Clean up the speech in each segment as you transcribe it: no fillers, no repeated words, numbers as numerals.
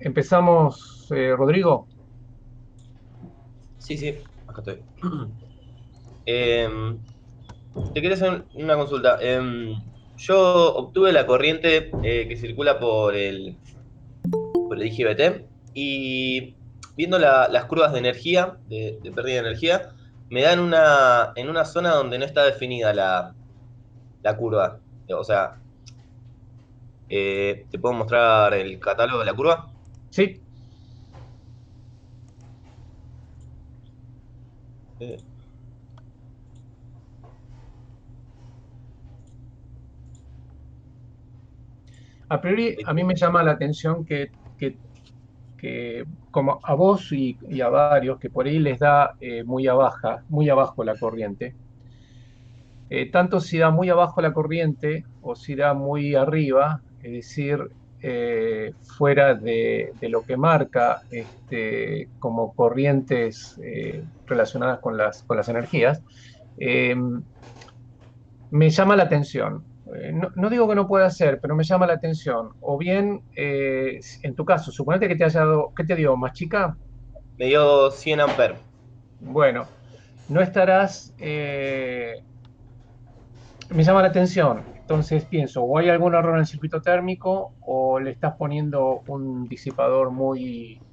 Empezamos, Rodrigo. Sí, sí, acá estoy. Em, Te quería hacer una consulta. Yo obtuve la corriente que circula por el IGBT y viendo las curvas de energía, de pérdida de energía, me dan en una zona donde no está definida la curva. O sea, ¿te puedo mostrar el catálogo de la curva? Sí, Eh, a priori a mí me llama la atención que como a vos y a varios, que por ahí les da muy abajo la corriente. Tanto si da muy abajo la corriente o si da muy arriba, es decir, fuera de lo que marca como corrientes relacionadas con las energías. eh, Me llama la atención. No digo que no pueda ser, pero me llama la atención. O bien, en tu caso, suponete que te haya dado, ¿qué te dio? ¿Más chica? Me dio 100 amperes. Bueno, no estarás, me llama la atención. Entonces pienso, o hay algún error en el circuito térmico, o le estás poniendo un disipador muy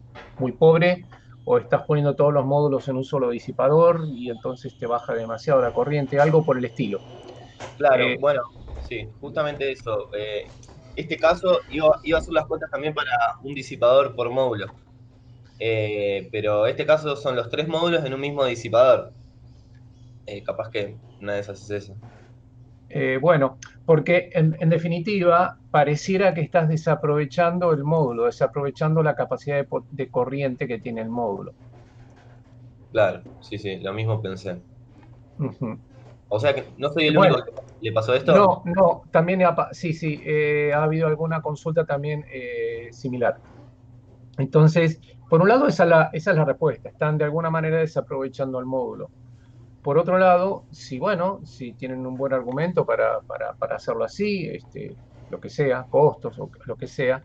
pobre, o estás poniendo todos los módulos en un solo disipador y entonces te baja demasiado la corriente, algo por el estilo. Claro, Eh, bueno, sí, justamente eso. Este caso iba a hacer las cuentas también para un disipador por módulo. Pero este caso son los tres módulos en un mismo disipador. Capaz que una de esas es esa. Bueno, porque en definitiva pareciera que estás desaprovechando el módulo, desaprovechando la capacidad de corriente que tiene el módulo. Claro, sí, sí, lo mismo pensé. Ujú. O sea que no soy el único Bueno, que le pasó esto. no, también sí, sí, ha habido alguna consulta también similar. Entonces, por un lado, esa es la respuesta, están de alguna manera desaprovechando el módulo. Por otro lado, si bueno, si tienen un buen argumento para hacerlo así, lo que sea, costos o lo que sea,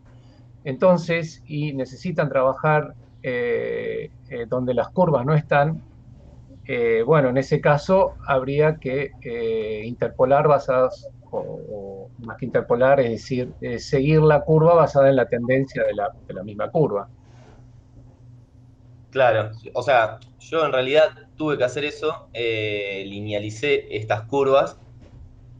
entonces, y necesitan trabajar donde las curvas no están, bueno, en ese caso habría que interpolar basadas, o más que interpolar, es decir, seguir la curva basada en la tendencia de la misma curva. Claro, o sea, yo en realidad tuve que hacer eso, linealicé estas curvas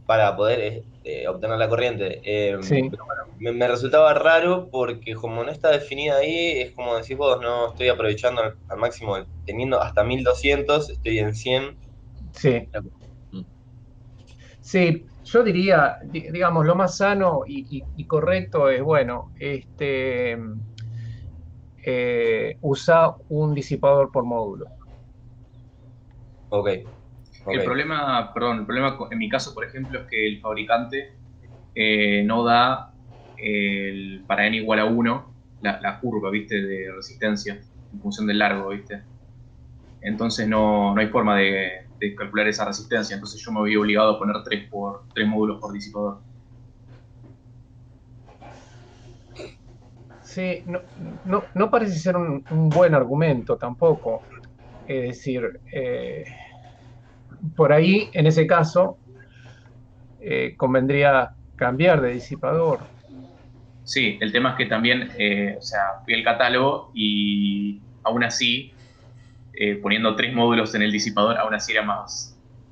para poder obtener la corriente. Sí, Pero bueno, me resultaba raro porque como no está definida ahí, es como decís vos, no estoy aprovechando al máximo, teniendo hasta 1200 estoy en 100. sí, Mm. sí. Yo diría, digamos, lo más sano y correcto es, bueno, usa un disipador por módulo. Ok, ok, El problema en mi caso, por ejemplo, es que el fabricante no da para n igual a 1 la curva, ¿viste? De resistencia en función del largo, ¿viste? Entonces no hay forma de calcular esa resistencia. Entonces yo me vi obligado a poner tres módulos por disipador. Sí, no parece ser un buen argumento tampoco. Es decir, por ahí, en ese caso, convendría cambiar de disipador. Sí, el tema es que también, o sea, fui al catálogo y aún así, poniendo tres módulos en el disipador, aún así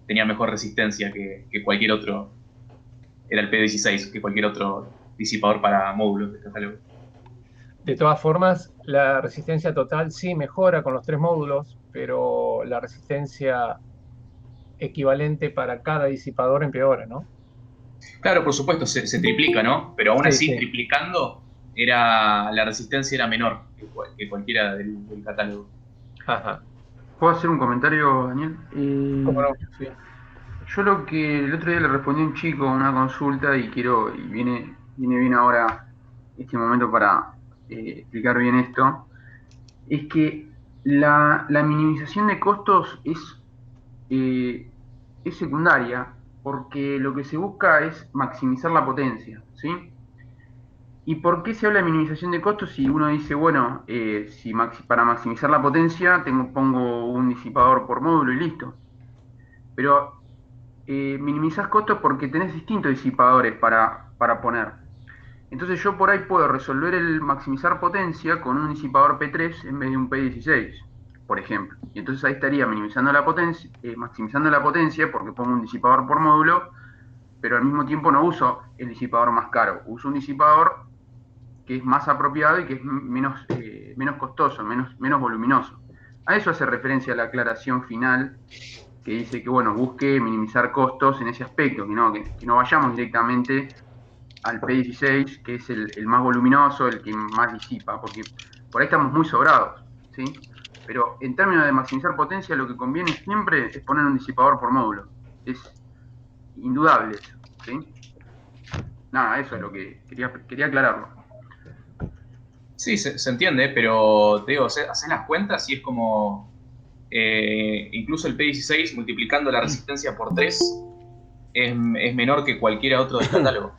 tenía mejor resistencia que cualquier otro, era el P16, que cualquier otro disipador para módulos de catálogo. De todas formas, la resistencia total sí mejora con los tres módulos, pero la resistencia equivalente para cada disipador empeora, ¿no? Claro, por supuesto, se triplica, ¿no? Pero aún Sí, así, sí. triplicando, la resistencia era menor que cualquiera del catálogo. Ajá. ¿Puedo hacer un comentario, Daniel? ¿Cómo no? Sí. Yo lo que el otro día le respondí a un chico una consulta y viene bien ahora este momento para explicar bien esto, es que la minimización de costos eh, es secundaria porque lo que se busca es maximizar la potencia, ¿sí? ¿Y por qué se habla de minimización de costos si uno dice, bueno, para maximizar la potencia pongo un disipador por módulo y listo? Pero minimizás costos porque tenés distintos disipadores para poner. Entonces yo por ahí puedo resolver el maximizar potencia con un disipador P3 en vez de un P16, por ejemplo. Y entonces ahí estaría minimizando la potencia, maximizando la potencia porque pongo un disipador por módulo, pero al mismo tiempo no uso el disipador más caro, uso un disipador que es más apropiado y que es menos costoso, menos voluminoso. A eso hace referencia la aclaración final que dice que, bueno, busque minimizar costos en ese aspecto, que no vayamos directamente al P16, que es el más voluminoso, el que más disipa, porque por ahí estamos muy sobrados, ¿sí? Pero en términos de maximizar potencia, lo que conviene siempre es poner un disipador por módulo. Es indudable eso, ¿sí? Nada, eso es lo que quería aclararlo. Sí, se entiende, pero te digo, haces las cuentas y es como incluso el P16 multiplicando la resistencia por 3 es menor que cualquier otro del catálogo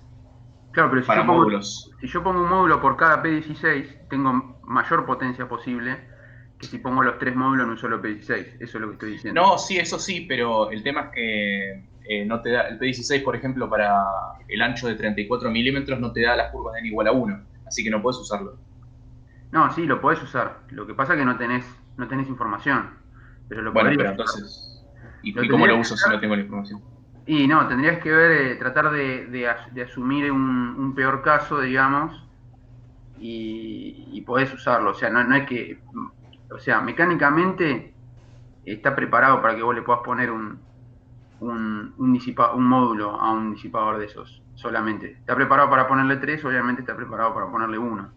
Claro, pero para módulos. si yo pongo un módulo por cada P16, tengo mayor potencia posible que si pongo los 3 módulos en un solo P16. Eso es lo que estoy diciendo. No, sí, eso sí, pero el tema es que no te da, el P16, por ejemplo, para el ancho de 34 milímetros no te da las curvas de n igual a 1, así que no puedes usarlo. No, sí, lo podés usar. Lo que pasa es que no tenés información. Pero lo Bueno, pero podrías usar. entonces, Lo ¿y cómo lo tendrías que uso si no usar. tengo la información? Y no, tendrías que ver, tratar de asumir un peor caso, digamos, y podés usarlo. O sea, no es que. O sea, mecánicamente está preparado para que vos le puedas poner un módulo a un disipador de esos solamente. Está preparado para ponerle 3, obviamente está preparado para ponerle uno.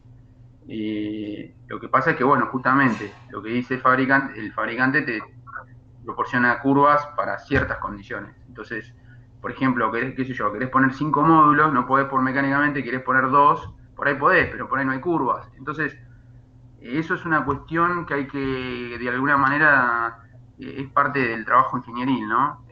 Lo que pasa es que, bueno, justamente lo que dice el fabricante te proporciona curvas para ciertas condiciones. Entonces, por ejemplo, qué sé yo, querés poner 5 módulos, no podés por mecánicamente, querés poner 2, por ahí podés, pero por ahí no hay curvas. Entonces, eso es una cuestión que hay que, de alguna manera, es parte del trabajo ingenieril, ¿no?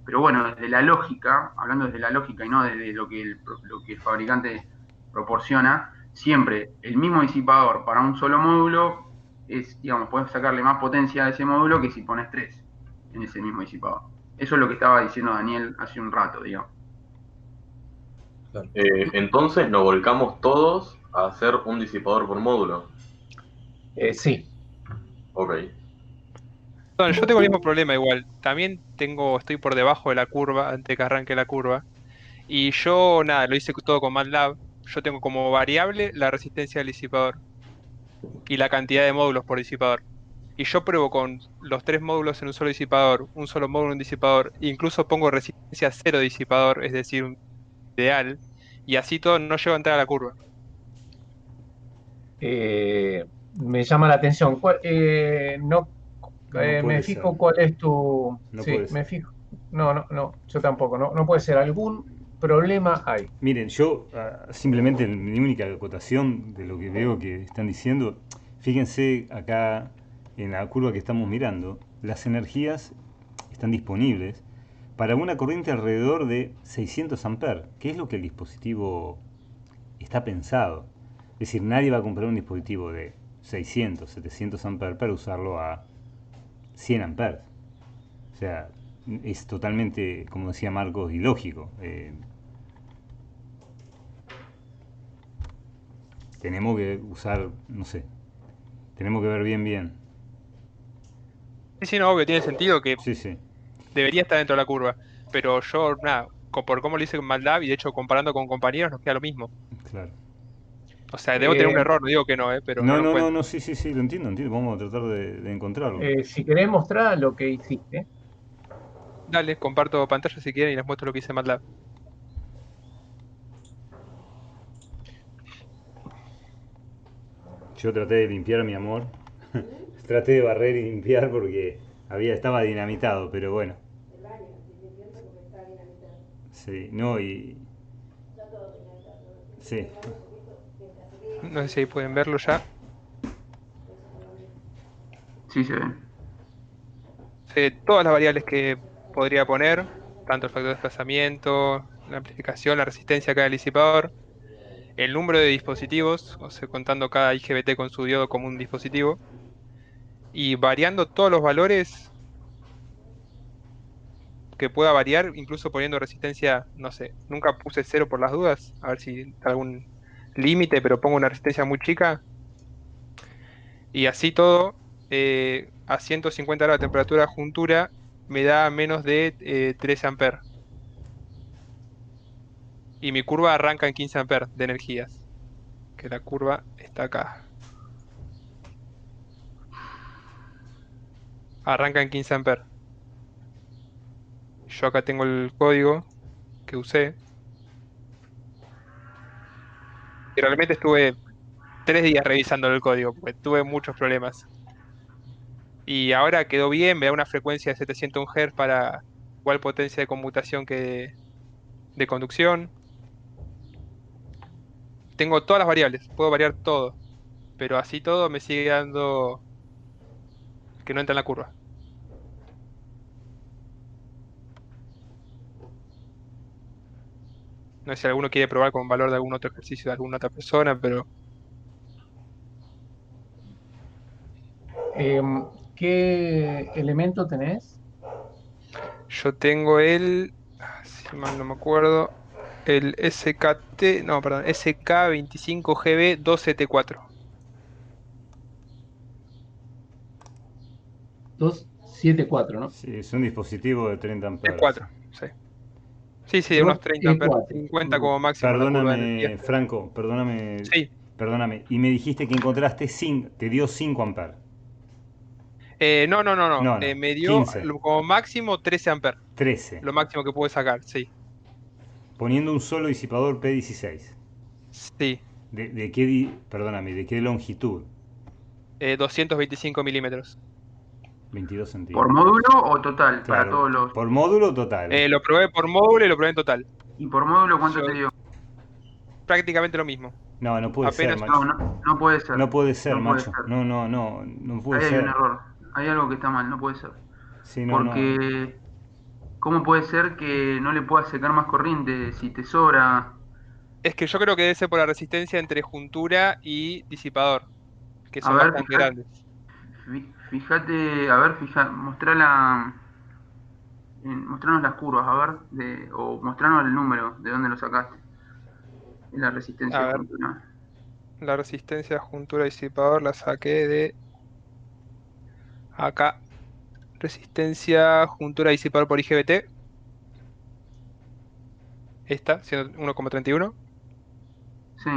Pero bueno, desde la lógica, hablando desde la lógica y no desde lo que el fabricante proporciona, siempre el mismo disipador para un solo módulo es, digamos, puedes sacarle más potencia a ese módulo que si pones 3 en ese mismo disipador. Eso es lo que estaba diciendo Daniel hace un rato, digamos. Entonces nos volcamos todos a hacer un disipador por módulo. Sí. Ok. Bueno, yo tengo el mismo problema igual. También estoy por debajo de la curva, antes de que arranque la curva. Y yo, nada, lo hice todo con MATLAB. Yo tengo como variable la resistencia del disipador y la cantidad de módulos por disipador. Y yo pruebo con los 3 módulos en un solo disipador, un solo módulo en un disipador, e incluso pongo resistencia cero disipador, es decir, un ideal, y así todo no llego a entrar a la curva. Me llama la atención. No, No me puede ser. fijo cuál es tu. No Sí, puede me ser. fijo. No, no, no, yo tampoco. No, no puede ser. Algún problema hay. Miren, yo simplemente mi única acotación de lo que veo que están diciendo, fíjense acá en la curva que estamos mirando, las energías están disponibles para una corriente alrededor de 600 amperes, que es lo que el dispositivo está pensado. Es decir, nadie va a comprar un dispositivo de 600, 700 amperes para usarlo a 100 amperes. O sea, es totalmente, como decía Marcos, ilógico. Tenemos que usar, no sé, tenemos que ver bien. Sí, sí, no, obvio, tiene sentido que Sí, sí, debería estar dentro de la curva, pero yo, nada, por cómo lo hice con MATLAB y de hecho comparando con compañeros nos queda lo mismo. claro. O sea, debo tener un Eh, error, no digo que no, pero no No, lo no, no, encuentro. no, sí, lo entiendo. Vamos a tratar de encontrarlo. si querés mostrar lo que hiciste. Dale, comparto pantalla si quieren y les muestro lo que hice en MATLAB. Yo traté de limpiar, mi amor. Traté de barrer y limpiar porque estaba dinamitado, pero bueno. Sí, no, sí, No sé si ahí pueden verlo ya. Sí, se ve. Todas las variables que podría poner, tanto el factor de desplazamiento, la amplificación, la resistencia a cada disipador. el número de dispositivos, o sea, contando cada IGBT con su diodo como un dispositivo, y variando todos los valores que pueda variar, incluso poniendo resistencia, no sé, nunca puse 0 por las dudas, a ver si algún límite, pero pongo una resistencia muy chica, y así todo, a 150 grados de temperatura juntura, me da menos de 13 amperes. Y mi curva arranca en 15 amperes de energías, que la curva está acá. Arranca en 15 amperes. Yo acá tengo el código que usé. Y realmente estuve 3 días revisando el código, porque tuve muchos problemas. Y ahora quedó bien, me da una frecuencia de 700 Hz para igual potencia de conmutación que de conducción. Tengo todas las variables, puedo variar todo, pero así todo me sigue dando que no entra en la curva. No sé si alguno quiere probar con valor de algún otro ejercicio de alguna otra persona, pero ¿Qué elemento tenés? yo tengo si mal no me acuerdo, el SKT, no, perdón, SK25GB12T4. 274, ¿no? Sí, es un dispositivo de 30 amperes. T4, sí. Sí, sí, unos 30 amperes, 2T4. 50 como máximo la curva de energía. Perdóname, Franco, perdóname, Sí, perdóname. Y me dijiste que encontraste te dio 5 amperes. no, no, no, no. No, no, Me dio 15, como máximo 13 amperes, 13. lo máximo que pude sacar, sí. Poniendo un solo disipador P16. Sí, ¿De qué, perdóname, de qué longitud? 225 milímetros. 22 ¿Por centímetros. módulo o total? Para Claro, todos los. por módulo total. Lo probé por módulo y lo probé en total. ¿Y por módulo cuánto Yo te dio? prácticamente lo mismo. No, no puede ser, Apenas, macho. No puede ser. No puede ser, No puede macho. ser. No puede Ahí hay un ser. error. Hay algo que está mal, no puede ser. Sí, no. Porque, ¿cómo puede ser que no le puedas secar más corriente si te sobra? es que yo creo que debe ser por la resistencia entre juntura y disipador, que A son ver, bastante grandes. fíjate, a ver, mostranos las curvas, a ver, o mostranos el número, de dónde lo sacaste. Es la resistencia A ver, funcional. la resistencia juntura disipador la saqué de acá. Resistencia juntura disipador por IGBT. Esta, siendo 1,31. Sí,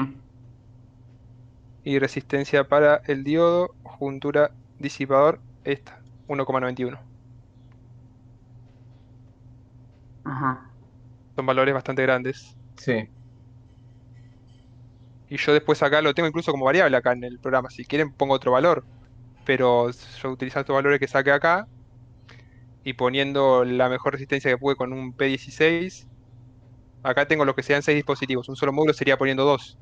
Y resistencia para el diodo juntura disipador. Esta, 1,91. ajá. Son valores bastante grandes. Sí. Y yo después acá lo tengo incluso como variable acá en el programa. Si quieren pongo otro valor. Pero yo utilizando estos valores que saqué acá y poniendo la mejor resistencia que pude con un P16. Acá tengo lo que sean 6 dispositivos. Un solo módulo sería poniendo 2.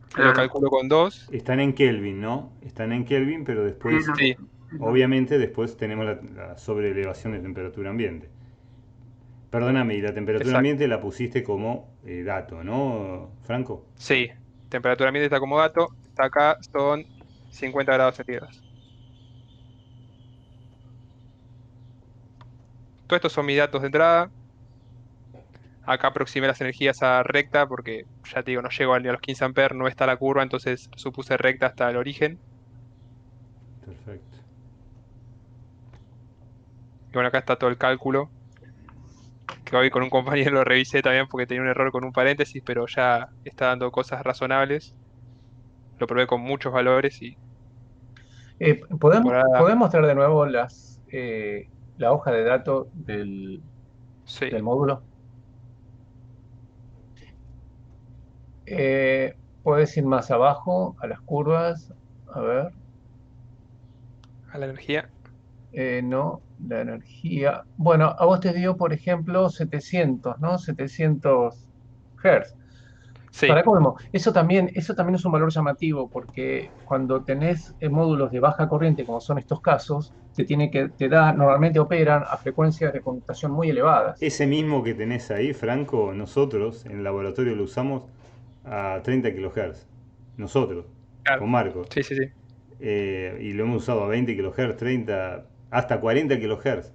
Lo Claro. calculo con 2. Están en Kelvin, ¿no? Están en Kelvin, pero Sí, después, Sí, obviamente, después tenemos la sobreelevación de temperatura ambiente. Perdóname, y la temperatura exacto. ambiente la pusiste como dato, ¿no, Franco? Sí. Temperatura ambiente está como dato. Está acá, son 50 grados centígrados. Todos estos son mis datos de entrada. Acá aproximé las energías a recta porque ya te digo, no llego ni a los 15 amperes, no está la curva, entonces supuse recta hasta el origen. Perfecto. Y bueno, acá está todo el cálculo, que hoy con un compañero lo revisé también porque tenía un error con un paréntesis, pero ya está dando cosas razonables. Lo probé con muchos valores y por ahora, ¿Podemos mostrar de nuevo la hoja de datos sí. del módulo? Puedes ir más abajo a las curvas. A ver. A la energía. No, la energía. Bueno, a vos te dio, por ejemplo, 700, ¿no? 700 Hz. Sí, Para colmo, eso también es un valor llamativo porque cuando tenés módulos de baja corriente, como son estos casos, normalmente operan a frecuencias de conmutación muy elevadas. Ese mismo que tenés ahí, Franco, nosotros en el laboratorio lo usamos a 30 kHz. Nosotros, Claro. con Marcos. Sí, sí, sí. Y lo hemos usado a 20 kHz, 30, hasta 40 kHz.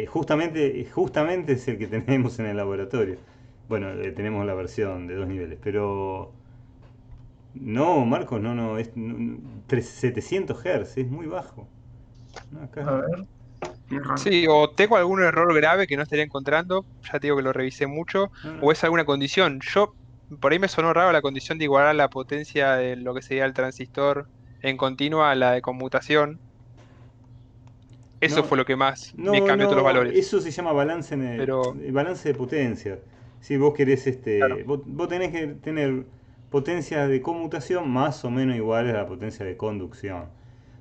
Justamente es el que tenemos en el laboratorio. Bueno, tenemos la versión de 2 niveles, pero no, Marcos, no, 700 Hz, es muy bajo. No, acá. A ver. Sí, es raro. Sí, o tengo algún error grave que no estaría encontrando, ya te digo que lo revisé mucho, No, o es alguna condición. Por ahí me sonó raro la condición de igualar la potencia de lo que sería el transistor en continua a la de conmutación. Eso no, fue lo que más me cambió todos los valores. eso se llama balance Pero, balance de potencia. Si vos querés, claro, vos tenés que tener potencia de conmutación más o menos iguales a la potencia de conducción.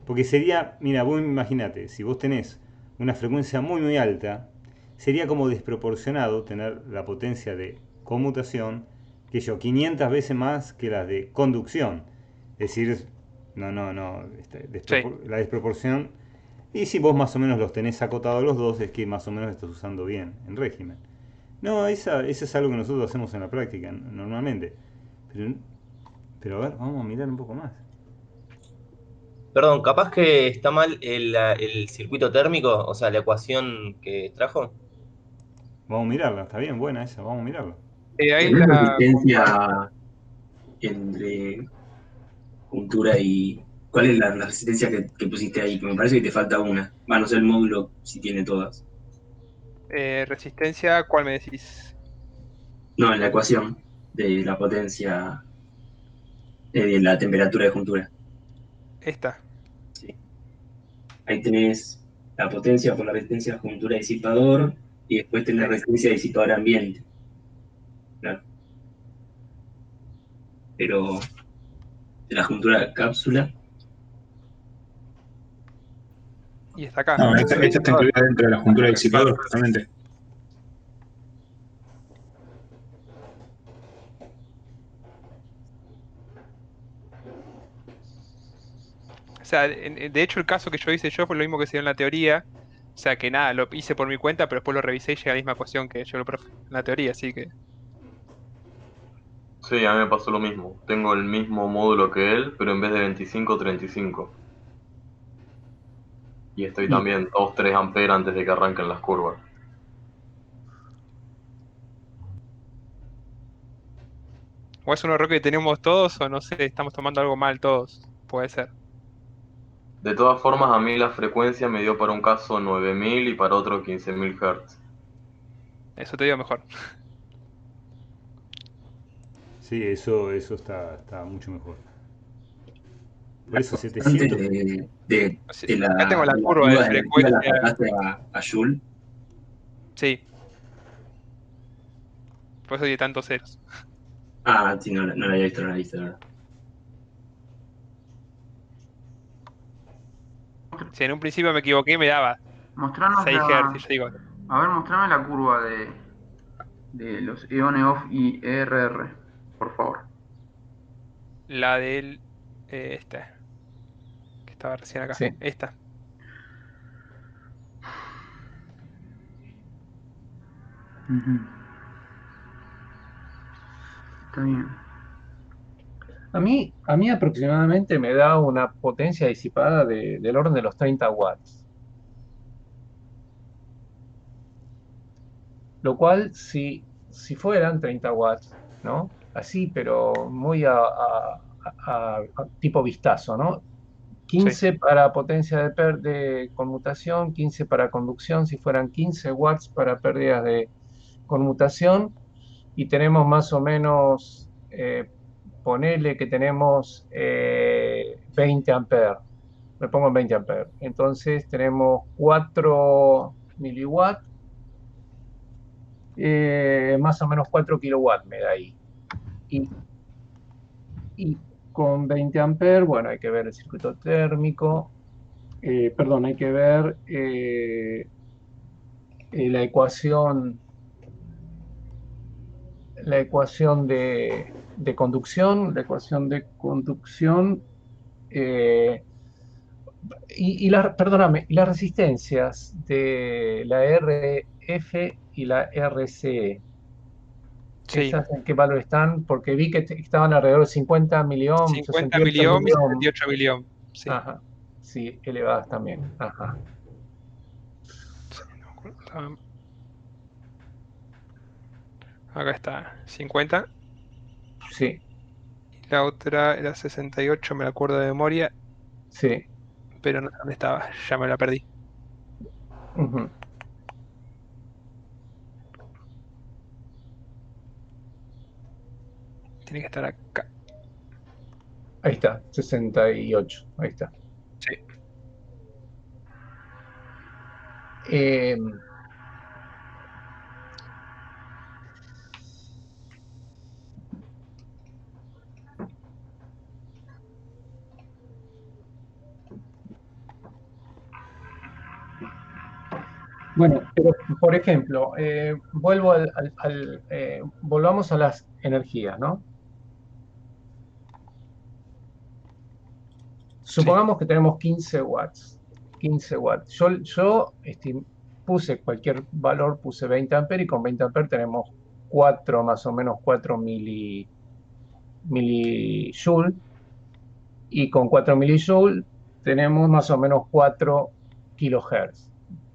Porque sería, mira, vos imaginate, si vos tenés una frecuencia muy alta, sería como desproporcionado tener la potencia de conmutación, que yo, 500 veces más que la de conducción. Es decir, no, sí. la desproporción. Y si vos más o menos los tenés acotados los dos, es que más o menos estás usando bien en régimen. No, esa es algo que nosotros hacemos en la práctica, normalmente. Pero a ver, vamos a mirar un poco más. Perdón, capaz que está mal el circuito térmico, o sea, la ecuación que trajo. Vamos a mirarla, está bien, buena esa, vamos a mirarla. Ahí ¿Tenés la... resistencia entre juntura y... ¿Cuál es la resistencia que pusiste ahí? Que me parece que te falta una. Va, no sé el módulo si tiene todas. resistencia, ¿cuál me decís? No, en la ecuación de la potencia, de la temperatura de juntura. Esta. Sí. Ahí tenés la potencia por la resistencia de juntura disipador y después tenés la Sí. resistencia de disipador ambiente. Claro. Pero de la juntura de cápsula, Y está acá. No, esta está Disipador. incluida dentro de la juntura del disipador, justamente. O sea, de hecho el caso que yo hice yo fue lo mismo que se dio en la teoría. O sea que nada, lo hice por mi cuenta, pero después lo revisé y llegué a la misma ecuación que yo lo profe en la teoría, así que... Sí, a mí me pasó lo mismo. Tengo el mismo módulo que él, pero en vez de 25, 35. Y estoy también 2-3 amperes antes de que arranquen las curvas. O es un error que tenemos todos, o no sé, estamos tomando algo mal todos. Puede ser. De todas formas, a mí la frecuencia me dio para un caso 9000 y para otro 15000 Hz. Eso te digo mejor. Sí, eso está mucho mejor. Por eso antes 700. O sea, de acá tengo la de curva de curva de energía la frecuencia. pasaste a Joule. Sí, por eso di tantos ceros. Ah, sí, no la había visto, no la había visto, la verdad. Si en un principio me equivoqué, me daba Mostranos 6 Hz. Y yo digo, A ver, mostrame la curva de los EON-OFF y ERR, por favor. la del... esta, que estaba recién acá. Sí. Esta. Ujú. Está bien. A mí aproximadamente me da una potencia disipada del orden de los 30 watts. Lo cual, si fueran 30 watts, ¿no? Así, pero muy a tipo vistazo, ¿no? 15 para potencia de conmutación, 15 para conducción, si fueran 15 watts para pérdidas de conmutación, y tenemos más o menos, ponele que tenemos 20 amperes. Me pongo en 20 amperes. Entonces tenemos 4 miliwatts, más o menos 4 kilowatts me da ahí. Y con 20 amperes, bueno, hay que ver el circuito térmico, perdón, hay que ver la ecuación de conducción, perdóname, las resistencias de la RF y la RCE Sí, ¿Esas en qué valor están? Porque vi que estaban alrededor de 50 miliohm, 50 68 miliohm y miliohm. 78 miliohm. Sí, Ajá, sí, elevadas también. Ajá, sí, no me acuerdo. Acá está, 50. sí, Y la otra era 68, me la acuerdo de memoria, sí. pero no sé dónde estaba, ya me la perdí. Ujú. Tiene que estar acá. Ahí está, 68. Ahí está. Sí. Eh, bueno, pero por ejemplo, volvamos a las energías, ¿no? Sí. Supongamos que tenemos 15 watts. 15 watts. Puse cualquier valor, puse 20 amperes y con 20 amperes tenemos 4, más o menos 4 milijoule. Y con 4 milijoule tenemos más o menos 4 kilohertz.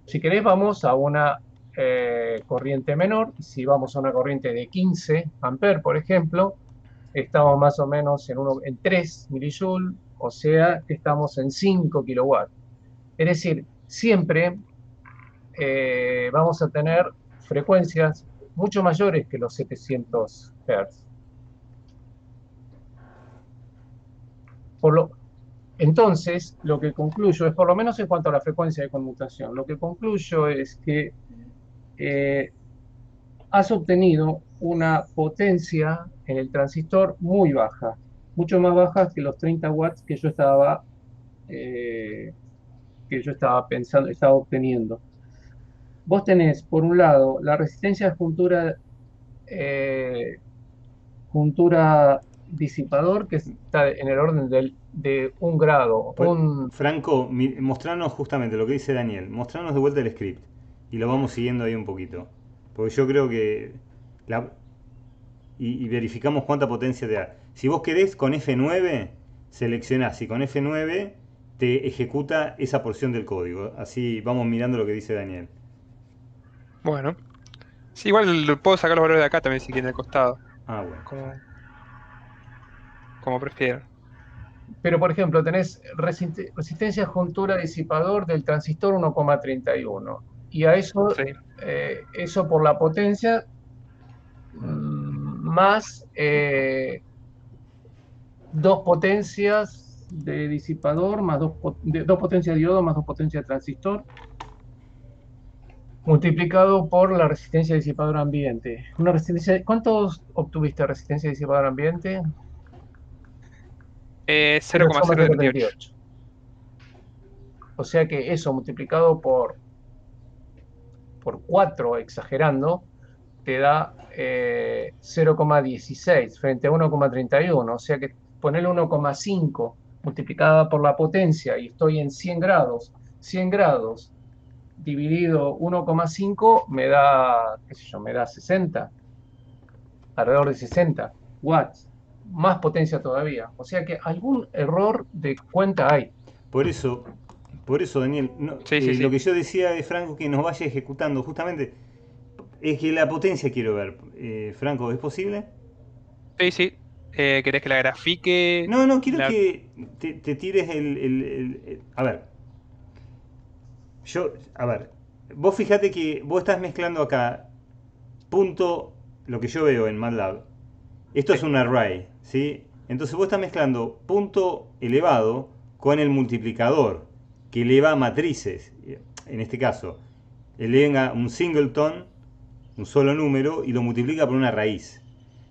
Si querés, vamos a una corriente menor. Si vamos a una corriente de 15 amperes, por ejemplo, estamos más o menos en 3 milijoule, o sea que estamos en 5 kilowatts. Es decir, siempre vamos a tener frecuencias mucho mayores que los 700 Hz. Por lo, entonces, lo que concluyo es, por lo menos en cuanto a la frecuencia de conmutación, lo que concluyo es que eh, has obtenido una potencia en el transistor muy baja, mucho más baja que los 30 watts eh, que yo estaba pensando, estaba obteniendo. Vos tenés, por un lado, la resistencia de eh, juntura disipador, que está en el orden de 1 grado. Pues, Franco, mostranos justamente lo que dice Daniel. Mostranos de vuelta el script. Y lo vamos siguiendo ahí un poquito. Porque yo creo que... y verificamos cuánta potencia te da. Si vos querés, con F9 seleccionás y con F9 te ejecuta esa porción del código. Así vamos mirando lo que dice Daniel. Bueno. Sí, igual puedo sacar los valores de acá también si quieren al costado, Ah, bueno. como prefieran. Pero, por ejemplo, tenés resistencia juntura disipador del transistor 1,31. Y a eso, Sí. eso por la potencia, más dos potencias de disipador, más dos potencias de diodo, más dos potencias de transistor, multiplicado por la resistencia disipador ambiente. ¿Cuántos obtuviste resistencia disipador ambiente? 0,038. 0,038. O sea que eso multiplicado por 4, exagerando, te da 0,16 frente a 1,31. O sea que ponerle 1,5 multiplicada por la potencia y estoy en 100 grados. 100 grados dividido 1,5 me da, qué sé yo, me da 60, alrededor de 60 watts. Más potencia todavía. O sea que algún error de cuenta hay. Por eso, Daniel, Sí, sí, lo sí. que yo decía de Franco que nos vaya ejecutando, justamente, es que la potencia quiero ver. Franco, ¿es posible? Sí, sí. ¿Querés que la grafique? No, quiero La... que te tires a ver, a ver, vos fíjate que vos estás mezclando acá punto, lo que yo veo en MATLAB. Esto es Sí, un array, ¿sí? Entonces vos estás mezclando punto elevado con el multiplicador, que eleva matrices. En este caso, eleva un singleton, un solo número, y lo multiplica por una raíz.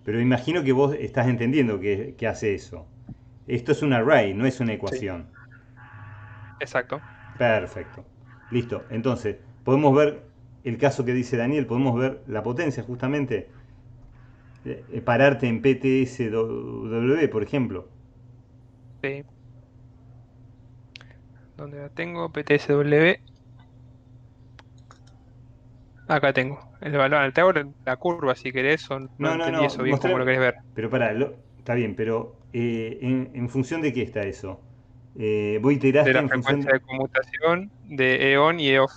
Pero imagino que vos estás entendiendo que hace eso. Esto es un array, no es una sí, ecuación. exacto. Perfecto. Listo. Entonces, podemos ver el caso que dice Daniel, podemos ver la potencia justamente, pararte en PTSW, por ejemplo. Sí. ¿Dónde la tengo? PTSW. Acá tengo el valor. Te hago la curva si querés, o no No, entendí eso bien mostrá- como lo querés ver. Pero pará, está bien, pero en función de qué está eso. Vos De iteraste la en función frecuencia de conmutación de EON y EOF.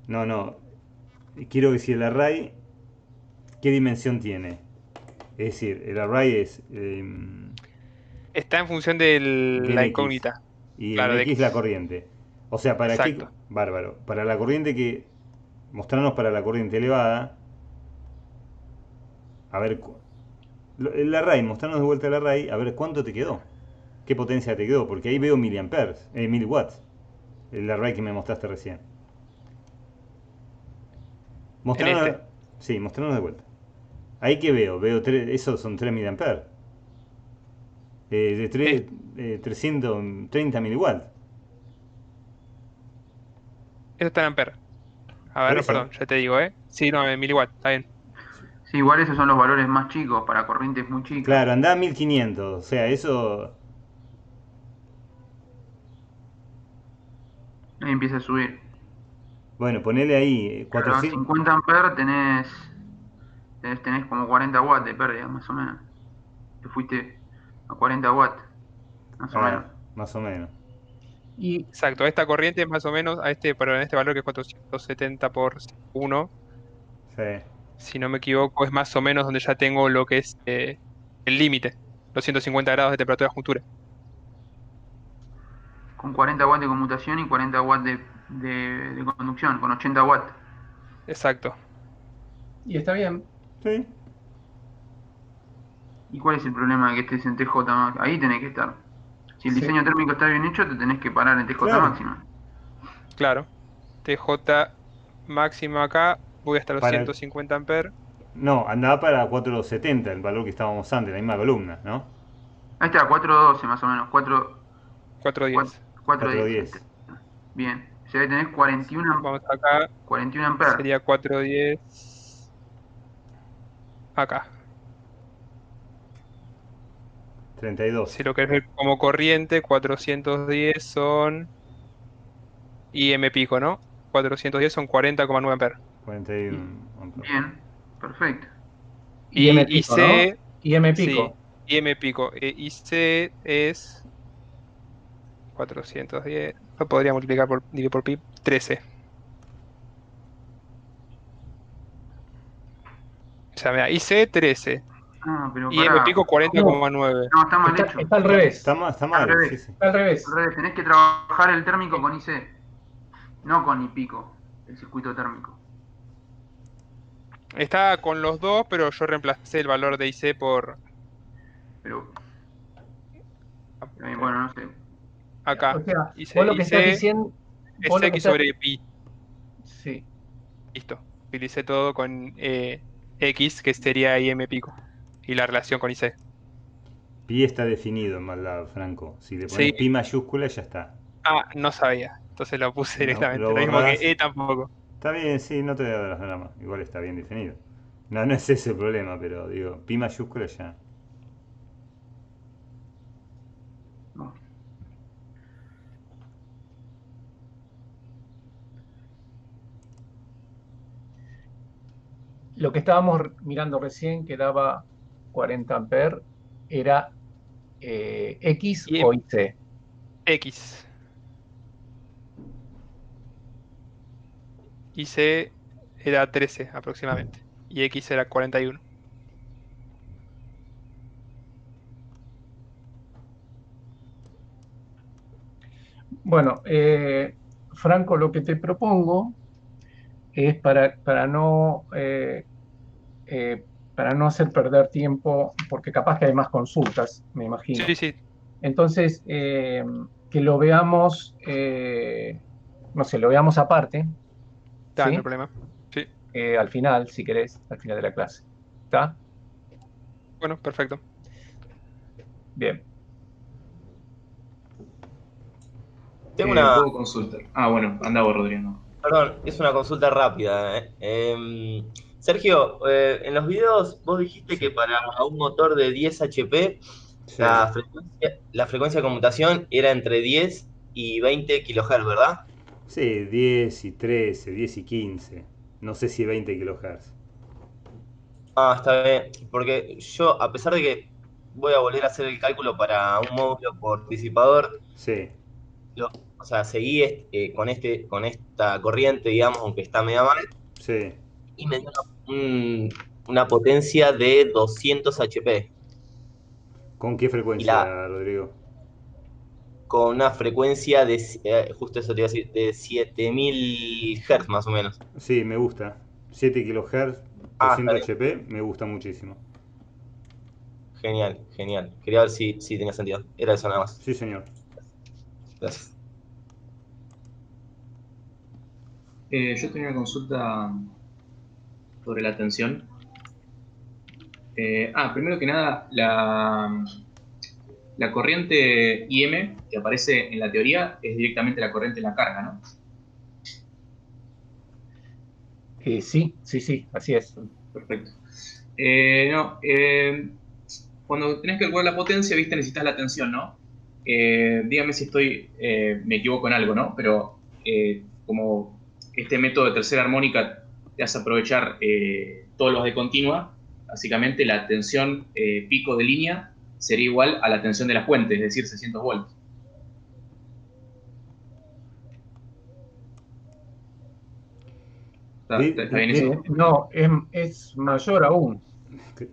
No. Quiero decir, el array, ¿qué dimensión tiene? Es decir, el array es Está en función de del la X incógnita. y el Claro, de X la X. corriente. O sea, ¿para qué? Exacto. Bárbaro. Para la corriente mostrarnos para la corriente elevada, a ver, el array, mostrarnos de vuelta el array, a ver cuánto te quedó. ¿Qué potencia te quedó? Porque ahí veo miliamperes, miliwatts. El array que me mostraste recién. En Mostrarnos, este. sí, mostrarnos de vuelta. Ahí que veo, esos son 3 miliamperes. De 330 miliwatts. Esto está en ampere. A Por ver, eso. perdón, ya te digo, ¿eh? Sí, no, en miliwatt, está bien. Sí, igual esos son los valores más chicos para corrientes muy chicas. Claro, andá a 1500. O sea, eso. Ahí empieza a subir. Bueno, ponele ahí A los 400. 50 amperes tenés como 40 watts de pérdida, más o menos. Te fuiste a 40 watts, más o menos. Más o menos. Y Exacto, esta corriente es más o menos pero en este valor que es 470 por 1, Sí. si no me equivoco, es más o menos donde ya tengo lo que es el límite, los 150 grados de temperatura de juntura. Con 40 watts de conmutación y 40 watts de conducción, con 80 watts. Exacto. y está bien. Sí. ¿Y cuál es el problema de que estés en TJ máxima? Ahí tenés que estar. Si el Sí. diseño térmico está bien hecho, te tenés que parar en TJ Claro. máxima. Claro. TJ máxima acá, voy hasta los Para- 150 amperes. No, andaba para 470, el valor que estábamos antes, la misma columna, ¿no? Ahí está, 412 más o menos. 410. 410. Bien. O sea, ahí tenés 41, Vamos acá, 41 amperes. sería 410. Acá. 32. Si lo querés ver como corriente, 410 son IM pico, ¿no? 410 son 40,9 amperes. 41. Bien, perfecto. Y M Y pico, IC, ¿no? Y M sí, pico. IM pico. IC es 410, lo podría multiplicar dividir por pi, 13. O sea, mira, IC 13. Ah, pero IM pará. pico 40,9. No, está mal hecho. Está al revés. Está Al mal, revés. sí, sí. Está al revés. Al revés, tenés que trabajar el térmico con IC, no con I pico, el circuito térmico. Está con los dos, pero yo reemplacé el valor de IC por Pero bueno, no sé. acá. O sea, IC, vos lo que estás IC diciendo. es vos lo que X estás- sobre pi. Sí. Listo. Utilicé todo con X, que sería IM pico. Y la relación con IC. Pi está definido en MATLAB, Franco. Si le pones Sí. pi mayúscula, ya está. Ah, no sabía. Entonces lo puse No, directamente. lo Lo mismo borrás. que E tampoco. Está bien, sí, no te voy a dar las dramas. Igual está bien definido. No es ese el problema, pero digo, pi mayúscula ya. No. Lo que estábamos mirando recién, que daba 40 amperes, era X Y o IC. X. IC era 13 aproximadamente. Y X era 41. Bueno, Franco, lo que te propongo es para no hacer perder tiempo, porque capaz que hay más consultas, me imagino. Sí, sí. Entonces, que lo veamos, no sé, lo veamos aparte, Está, no ¿sí? hay problema. Sí. Al final, si querés, al final de la clase. ¿Está? Bueno, perfecto. Bien. Tengo una, Puedo consultar. Ah, bueno, anda vos, Rodrigo. No. perdón, es una consulta rápida. Sergio, en los videos vos dijiste que para un motor de 10 HP Sí. la frecuencia de conmutación era entre 10 y 20 kHz, ¿verdad? Sí, 10 y 13, 10 y 15. No sé si 20 kHz. Ah, está bien. Porque yo, a pesar de que voy a volver a hacer el cálculo para un módulo por disipador, Sí. o sea, seguí con esta corriente, digamos, aunque está media mal, Sí. y me dio una potencia de 200 HP. ¿Con qué Y frecuencia, Rodrigo? con una frecuencia de, justo eso te iba a decir, de 7000 Hz más o menos. Sí, me gusta. 7 kHz, Ah, está 200 bien. HP, me gusta muchísimo. Genial, genial. Quería ver si tenía sentido. Era eso nada más. Sí, señor. Gracias. Yo tenía una consulta sobre la tensión. Primero que nada, la corriente IM que aparece en la teoría es directamente la corriente en la carga, ¿no? Sí, así es. Perfecto. Cuando tenés que calcular la potencia, viste, necesitas la tensión, ¿no? Dígame si me equivoco en algo, ¿no? Pero como este método de tercera armónica te hace aprovechar todos los de continua, básicamente la tensión pico de línea sería igual a la tensión de la fuente, es decir, 600 volts. ¿Está bien eso? No, es mayor aún.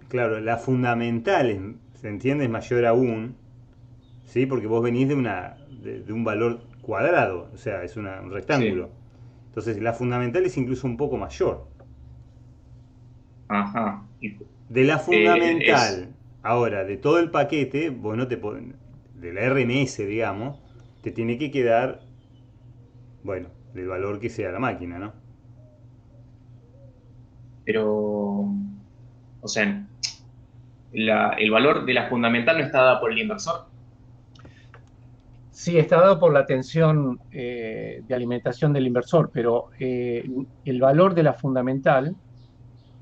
Claro, la fundamental, ¿se entiende? Es mayor aún, ¿sí? Porque vos venís de un valor cuadrado, o sea, es un rectángulo. Sí. Entonces, la fundamental es incluso un poco mayor. Ajá. De la fundamental, ahora, de todo el paquete, vos no te podés, de la RMS, digamos, te tiene que quedar, bueno, del valor que sea la máquina, ¿no? Pero, o sea, el valor de la fundamental no está dado por el inversor. Sí, está dado por la tensión de alimentación del inversor, pero el valor de la fundamental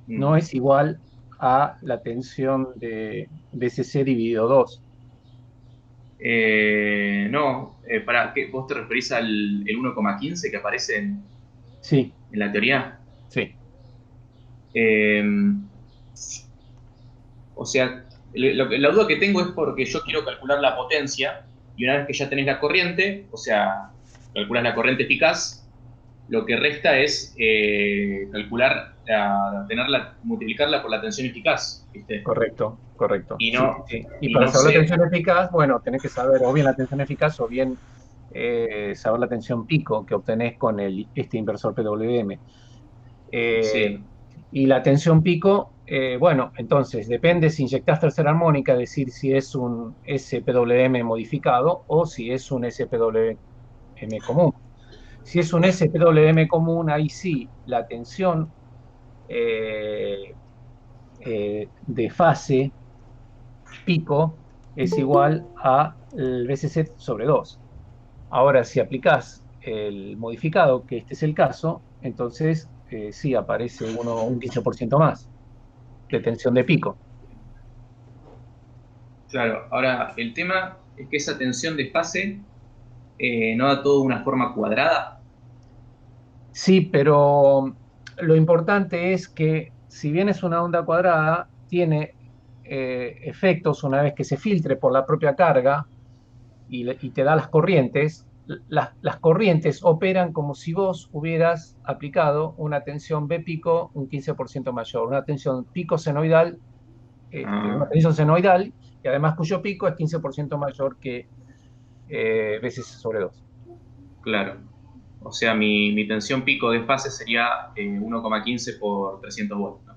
no es igual a la tensión de BCC dividido 2. ¿Para qué? ¿Vos te referís el 1,15 que aparece en Sí, la teoría? sí. O sea, la duda que tengo es porque yo quiero calcular la potencia y una vez que ya tenés la corriente, o sea, calculas la corriente eficaz, lo que resta es multiplicarla por la tensión eficaz, ¿viste? Correcto. Y Sí, no, sí. Y y para no saber la sé. tensión eficaz, bueno, tenés que saber o bien la tensión eficaz o bien saber la tensión pico que obtenés con este inversor PWM. Sí. Y la tensión pico, bueno, entonces depende si inyectás tercera armónica, es decir, si es un SPWM modificado o si es un SPWM común. Si es un SPWM común, ahí sí, la tensión de fase pico es igual a el BCC sobre 2. Ahora, si aplicás el modificado, que este es el caso, entonces sí aparece un 15% más de tensión de pico. Claro, ahora el tema es que esa tensión de fase no da todo una forma cuadrada. Sí, pero lo importante es que si bien es una onda cuadrada, tiene efectos una vez que se filtre por la propia carga y te da las corrientes. Las corrientes operan como si vos hubieras aplicado una tensión B pico un 15% mayor, una tensión pico senoidal, una tensión senoidal, y además cuyo pico es 15% mayor que veces sobre 2. Claro. O sea, mi tensión pico de fase sería 1,15 por 300 volts, ¿no?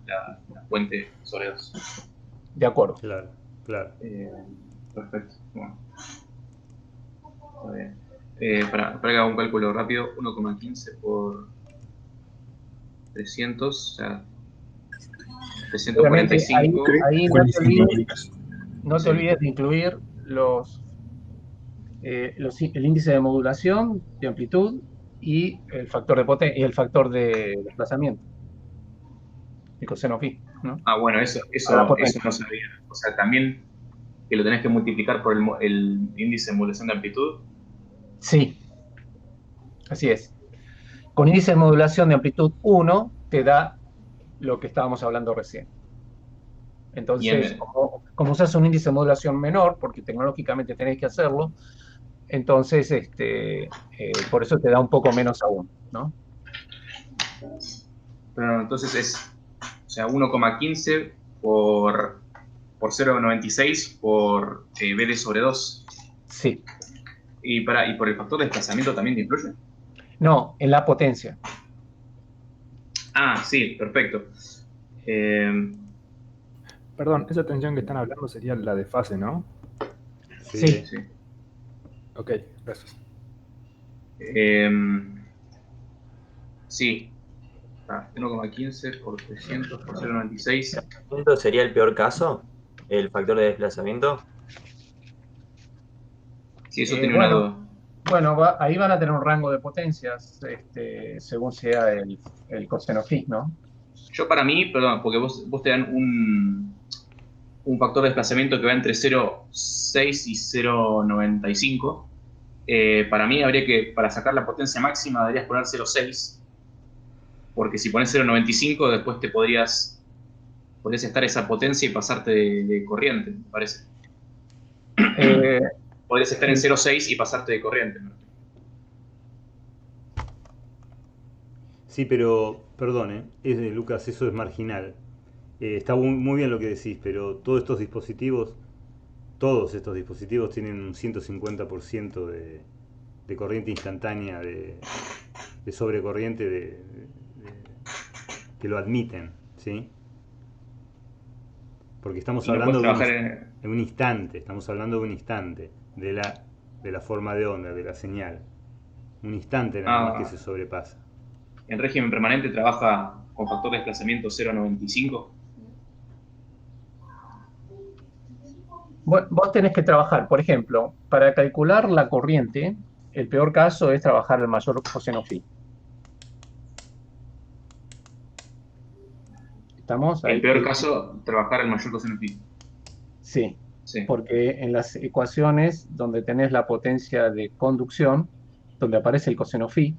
La fuente sobre 2. De acuerdo. Claro, claro. Perfecto. Bueno, está bien. Para que haga un cálculo rápido, 1,15 por 300, o sea, Obviamente, 345. ahí no te olvides de incluir el índice de modulación de amplitud y el factor de potencia y el factor de desplazamiento, el coseno phi, ¿no? Bueno, eso no sabía. O sea, también que lo tenés que multiplicar por el índice de modulación de amplitud. Sí, así es. Con índice de modulación de amplitud 1, te da lo que estábamos hablando recién. Entonces, como usas un índice de modulación menor, porque tecnológicamente tenés que hacerlo, entonces por eso te da un poco menos aún, ¿no? Pero entonces es, o sea, 1,15 por 0,96 por BD sobre 2. Sí. ¿Y por el factor de desplazamiento también te influye? No, en la potencia. Ah, sí, perfecto. Perdón, esa tensión que están hablando sería la de fase, ¿no? Sí. Ok, gracias. Sí. 1,15 por 300 por 0,96. ¿Punto sería el peor caso? ¿El factor de desplazamiento? Sí, eso tiene una duda. Bueno, ahí van a tener un rango de potencias según sea el coseno phi, ¿no? Yo para mí, perdón, porque vos te dan un factor de desplazamiento que va entre 0,6 y 0,95. Para mí habría que, para sacar la potencia máxima, deberías poner 0,6. Porque si pones 0,95, después podrías estar esa potencia y pasarte de corriente, me parece. Podrías estar en 0,6 y pasarte de corriente. Sí, pero, perdón, Lucas, eso es marginal. Está muy bien lo que decís, pero todos estos dispositivos tienen un 150% de corriente instantánea, de sobrecorriente que lo admiten, ¿sí? Porque estamos hablando de un instante, de la forma de onda, de la señal. Un instante nada más que se sobrepasa. ¿En régimen permanente trabaja con factor de desplazamiento 0,95? Bueno, vos tenés que trabajar, por ejemplo, para calcular la corriente, el peor caso es trabajar el mayor coseno phi. ¿Estamos? El peor caso, trabajar el mayor coseno phi. Sí, porque en las ecuaciones donde tenés la potencia de conducción, donde aparece el coseno phi,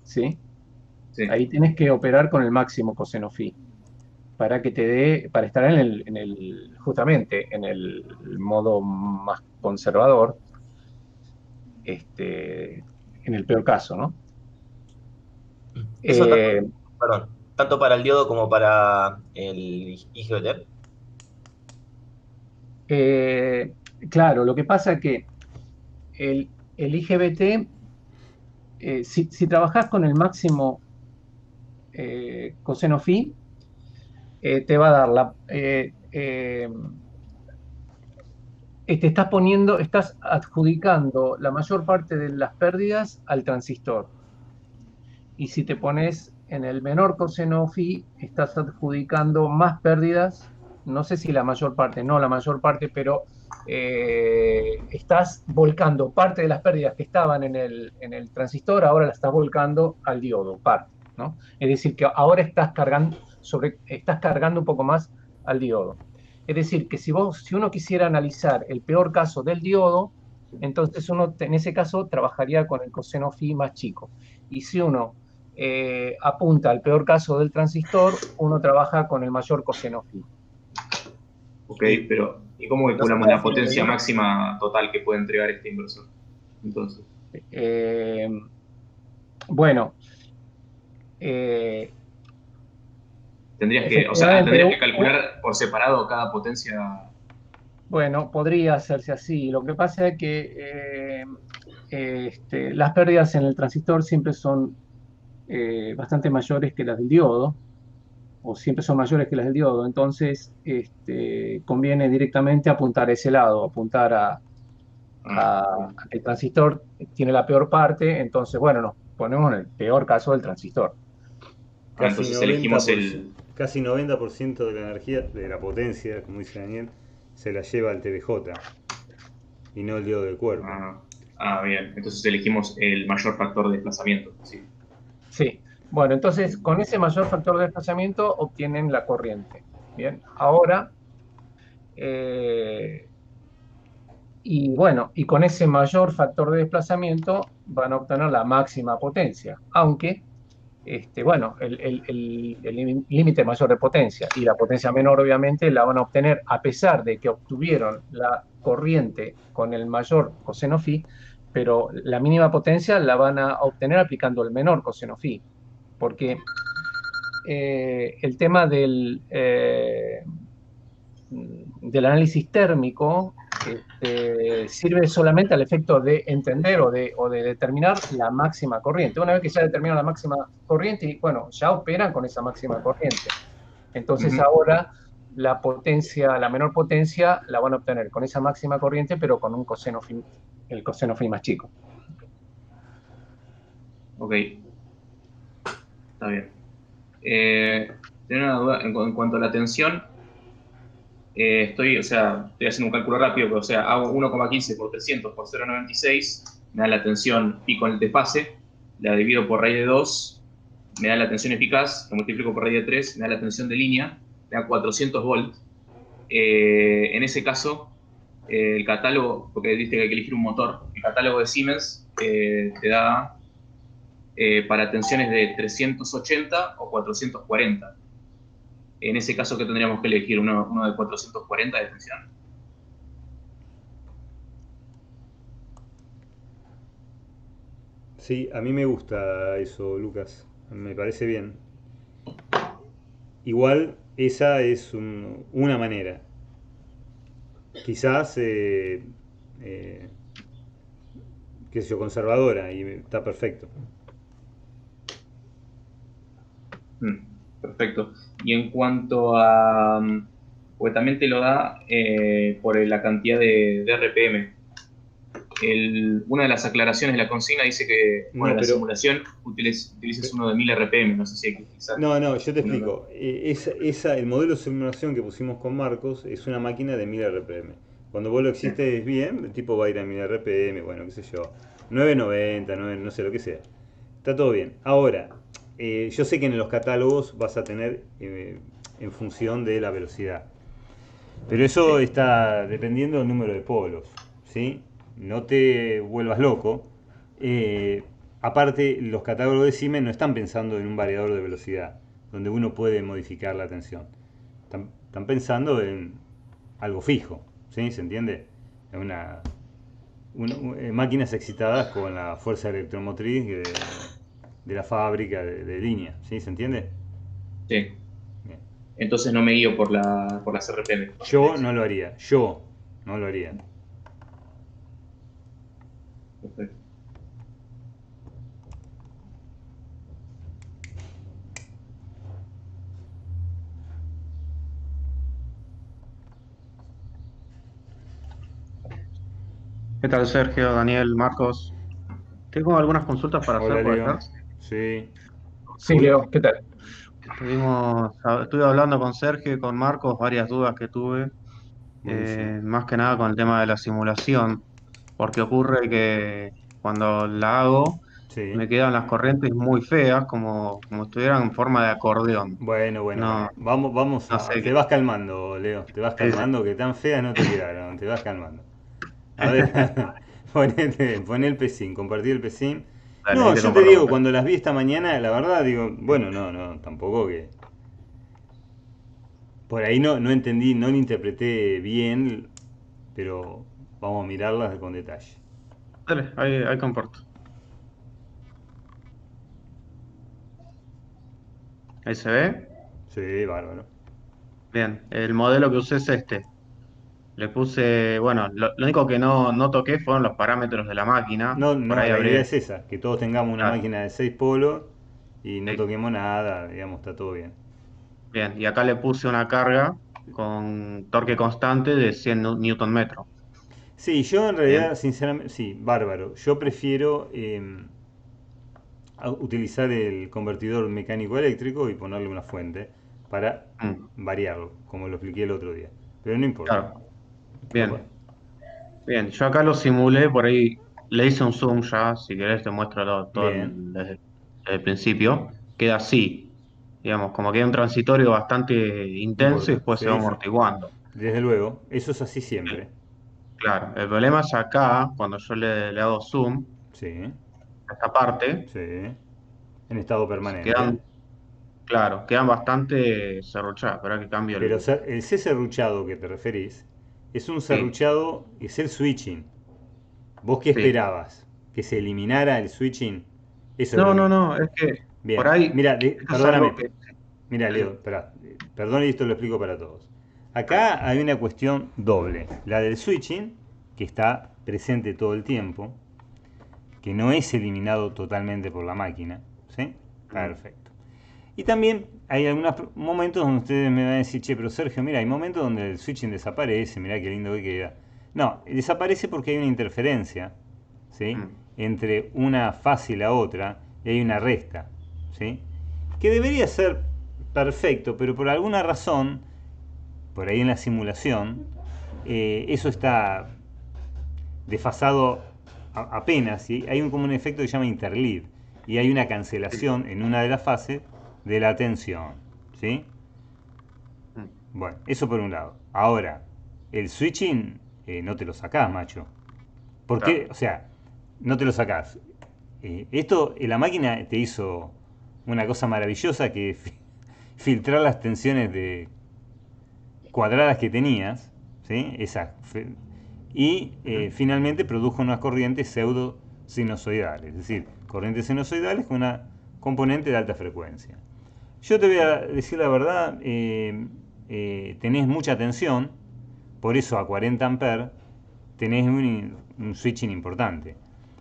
¿sí? Ahí tienes que operar con el máximo coseno phi para que te dé, para estar justamente en el modo más conservador, en el peor caso, ¿no? Eso tanto para el diodo como para el IGBT. Claro, lo que pasa es que el IGBT, si trabajas con el máximo coseno phi, te va a dar estás adjudicando la mayor parte de las pérdidas al transistor. Y si te pones en el menor coseno phi, estás adjudicando más pérdidas, no sé si la mayor parte, pero estás volcando parte de las pérdidas que estaban en el transistor, ahora las estás volcando al diodo, parte, ¿no? Es decir, que ahora estás cargando un poco más al diodo. Es decir, que si uno quisiera analizar el peor caso del diodo, entonces uno en ese caso trabajaría con el coseno phi más chico. Y si uno apunta al peor caso del transistor, uno trabaja con el mayor coseno phi. Ok, pero ¿y cómo calculamos la potencia máxima total que puede entregar este inversor? Entonces. Bueno. Tendrías que calcular por separado cada potencia. Bueno, podría hacerse así. Lo que pasa es que las pérdidas en el transistor siempre son bastante mayores que las del diodo, o siempre son mayores que las del diodo, entonces conviene directamente apuntar a ese lado, apuntar a que el transistor tiene la peor parte, entonces, bueno, nos ponemos en el peor caso del transistor. Entonces elegimos casi 90% de la energía, de la potencia, como dice Daniel, se la lleva el TBJ y no el diodo del cuerpo. Bien, entonces elegimos el mayor factor de desplazamiento. Sí. Bueno, entonces con ese mayor factor de desplazamiento obtienen la corriente. Bien, ahora, y con ese mayor factor de desplazamiento van a obtener la máxima potencia, aunque bueno, el límite mayor de potencia, y la potencia menor obviamente la van a obtener a pesar de que obtuvieron la corriente con el mayor coseno phi, pero la mínima potencia la van a obtener aplicando el menor coseno phi, porque el tema del análisis térmico sirve solamente al efecto de entender o de determinar la máxima corriente. Una vez que ya determinan la máxima corriente, y bueno, ya operan con esa máxima corriente. Entonces ahora la potencia, la menor potencia la van a obtener con esa máxima corriente, pero con un coseno phi, el coseno phi más chico. Ok, está bien. Tengo una duda en cuanto a la tensión. Estoy haciendo un cálculo rápido, pero, o sea, hago 1,15 por 300 por 0,96, me da la tensión pi con el desfase, la divido por raíz de 2, me da la tensión eficaz, lo multiplico por raíz de 3, me da la tensión de línea, me da 400 volts. En ese caso, el catálogo, porque viste que hay que elegir un motor, el catálogo de Siemens te da para tensiones de 380 o 440. En ese caso, ¿qué tendríamos que elegir? Uno de 440 de tensión. Sí, a mí me gusta eso, Lucas. Me parece bien. Igual, esa es una manera. Quizás, qué sé yo, conservadora, y está perfecto. Perfecto. Y en cuanto a... Pues también te lo da por la cantidad de RPM. Una de las aclaraciones de la consigna dice que la simulación utilices uno de 1000 RPM. No sé si hay que utilizar. No, yo te explico. El modelo de simulación que pusimos con Marcos es una máquina de 1000 RPM. Cuando vos lo existes bien, el tipo va a ir a 1000 RPM, bueno, qué sé yo, 990, no sé lo que sea. Está todo bien. Ahora, yo sé que en los catálogos vas a tener en función de la velocidad. Pero eso está dependiendo del número de polos, ¿sí? No te vuelvas loco. Aparte, los catálogos de Siemens no están pensando en un variador de velocidad, donde uno puede modificar la tensión. Están pensando en algo fijo, ¿sí? ¿Se entiende? Máquinas excitadas con la fuerza electromotriz de la fábrica de línea, ¿sí? ¿Se entiende? Sí. Bien. Entonces no me guío por las RPM. Yo no lo haría. Perfecto. ¿Qué tal, Sergio, Daniel, Marcos? Tengo algunas consultas para hacer, ¿puede ser? Sí. Sí, Leo, ¿qué tal? Estuve hablando con Sergio y con Marcos, varias dudas que tuve, más que nada con el tema de la simulación, porque ocurre que cuando la hago me quedan las corrientes muy feas, como si estuvieran en forma de acordeón. Bueno, No, vamos no a... sé Te vas calmando, Leo, te vas calmando, que tan feas no te quedaron, te vas calmando. A ver, poné el PSIN, compartí el PSIN. Dale, No, ahí te yo te comparto. digo, cuando las vi esta mañana, la verdad, digo, bueno, no, tampoco que... Por ahí no entendí, no lo interpreté bien, pero vamos a mirarlas con detalle. Dale, ahí comparto. ¿Ahí se ve? Sí, bárbaro. Bien, el modelo que usé es este. Le puse, bueno, lo único que no toqué fueron los parámetros de la máquina. No, Por ahí la idea habría. es esa, que todos tengamos una Claro, máquina de 6 polos y no sí. toquemos nada, digamos, está todo bien. Bien, y acá le puse una carga con torque constante de 100 Newton metro. Sí, yo en Bien, realidad, sinceramente, sí, bárbaro. Yo prefiero utilizar el convertidor mecánico eléctrico y ponerle una fuente para variarlo, como lo expliqué el otro día. Pero no importa. claro. Bien, yo acá lo simulé, por ahí le hice un zoom ya, si querés te muestro todo Bien. desde el principio. Queda así, digamos, como que hay un transitorio bastante No intenso y importa. después se va Sí, sí. amortiguando. Desde luego, eso es así siempre. Claro, el problema es acá, cuando yo le hago zoom, Sí, a esta parte, sí. en estado permanente. Quedan bastante serruchadas. Espera que cambio Pero ese serruchado que te referís es un serruchado, es el switching. ¿Vos qué esperabas? ¿Que se eliminara el switching? Eso No, es que bien. por ahí... Mira, perdóname. Mira, Leo, perdón y esto lo explico para todos. Acá hay una cuestión doble. La del switching, que está presente todo el tiempo, que no es eliminado totalmente por la máquina. ¿Sí? Perfecto. Y también hay algunos momentos donde ustedes me van a decir, che, pero Sergio, mira, hay momentos donde el switching desaparece, mirá qué lindo que queda. No, desaparece porque hay una interferencia, ¿sí? Entre una fase y la otra, y hay una resta, ¿sí? Que debería ser perfecto, pero por alguna razón, por ahí en la simulación, eso está desfasado apenas, ¿sí? Hay como un efecto que se llama interlead, y hay una cancelación en una de las fases de la tensión, ¿sí? Bueno, eso por un lado. Ahora, el switching no te lo sacás, macho. ¿Por qué? O sea, no te lo sacás. La máquina te hizo una cosa maravillosa que es filtrar las tensiones cuadradas que tenías, ¿sí? Y finalmente produjo unas corrientes pseudo sinusoidales, es decir, corrientes sinusoidales con una componente de alta frecuencia. Yo te voy a decir la verdad, tenés mucha tensión, por eso a 40 amperes tenés un switching importante.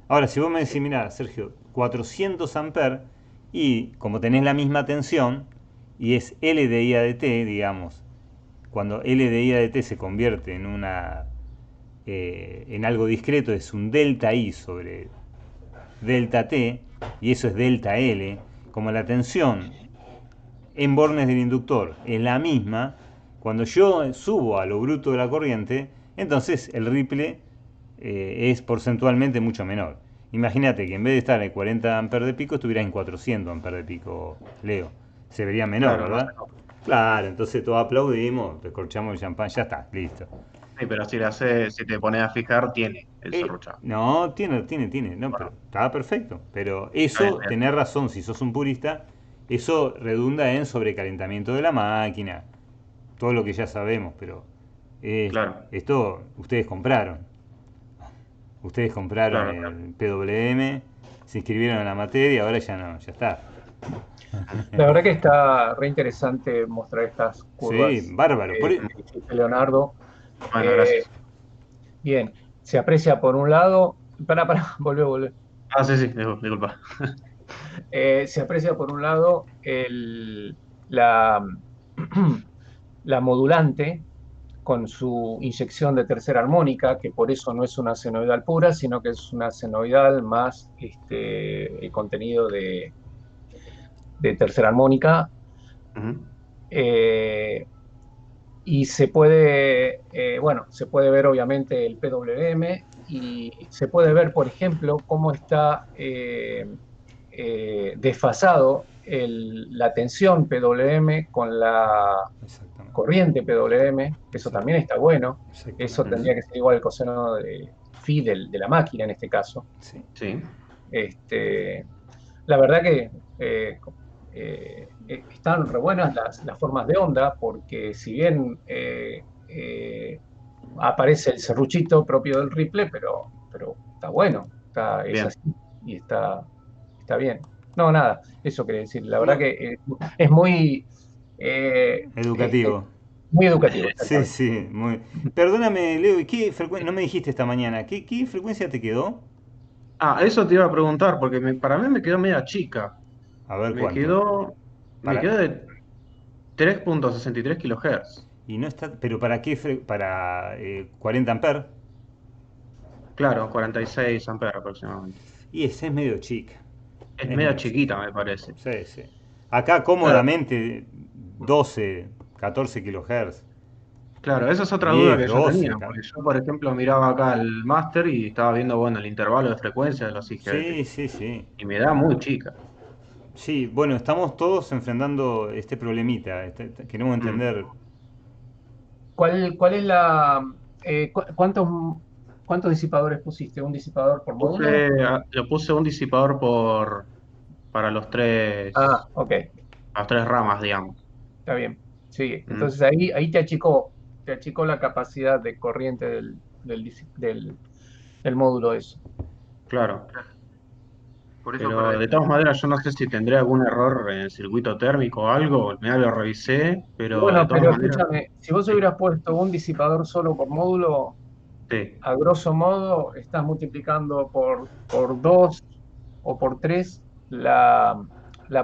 Ahora, si vos me decís, mira, Sergio, 400 amperes, y como tenés la misma tensión, y es L de I a de T, digamos, cuando L de I a de T se convierte en algo discreto, es un delta I sobre delta T, y eso es delta L, como la tensión en bornes del inductor es la misma, cuando yo subo a lo bruto de la corriente, entonces el ripple es porcentualmente mucho menor. Imagínate que en vez de estar en 40 amperes de pico, estuvieras en 400 amperes de pico, Leo. Se vería menor, ¿verdad? Claro, entonces todos aplaudimos, descorchamos el champán, ya está, listo. Sí, pero si te pones a fijar, tiene el serruchado. No, tiene. No, pero estaba perfecto. Pero eso, tenés razón, si sos un purista, eso redunda en sobrecalentamiento de la máquina. Todo lo que ya sabemos, pero esto ustedes compraron. Ustedes compraron el PWM, se inscribieron en la materia, ahora ya no, ya está. La verdad que está re interesante mostrar estas curvas. Sí, bárbaro. Leonardo. Bueno, gracias. Bien, se aprecia por un lado. Volvé. Sí, disculpa. Se aprecia por un lado la modulante con su inyección de tercera armónica, que por eso no es una senoidal pura, sino que es una senoidal más el contenido de tercera armónica. Y se puede ver obviamente el PWM y se puede ver, por ejemplo, cómo está desfasado la tensión PWM con la corriente PWM, eso también está bueno. Eso tendría que ser igual el coseno de phi de la máquina en este caso. Sí. La verdad que están re buenas las formas de onda, porque si bien aparece el serruchito propio del ripple, pero está bueno, es así y está bien. No, nada, eso quería decir. La verdad que es muy educativo. Muy educativo. Sí, muy. Perdóname, Leo, no me dijiste esta mañana, ¿qué frecuencia te quedó? Eso te iba a preguntar, porque para mí me quedó media chica. A ver, me quedó de 3.63 kHz. Y no está, pero ¿para qué? ¿Para 40 amperes? Claro, 46 amperes aproximadamente. Y esa es medio chica. Es medio chiquita, me parece. Sí. Acá cómodamente 12, 14 kHz. Claro, esa es otra duda que yo tenía. Porque yo, por ejemplo, miraba acá el máster y estaba viendo, el intervalo de frecuencia de los IGBT. Sí. Y me da muy chica. Sí, bueno, estamos todos enfrentando este problemita. Queremos entender. ¿Cuál es la... ¿Cuántos disipadores pusiste? ¿Un disipador por módulo? Yo puse un disipador por para los tres, Ah, ok, las tres ramas, digamos. está bien. Sí, Mm, entonces ahí te achicó la capacidad de corriente del módulo eso. claro. Por eso para Pero de todas maneras, yo no sé si tendré algún error en el circuito térmico o algo. Mira, lo revisé, pero de Bueno, todas pero maneras, escúchame, si vos sí, hubieras puesto un disipador solo por módulo, sí, a grosso modo estás multiplicando por 2 o por 3 la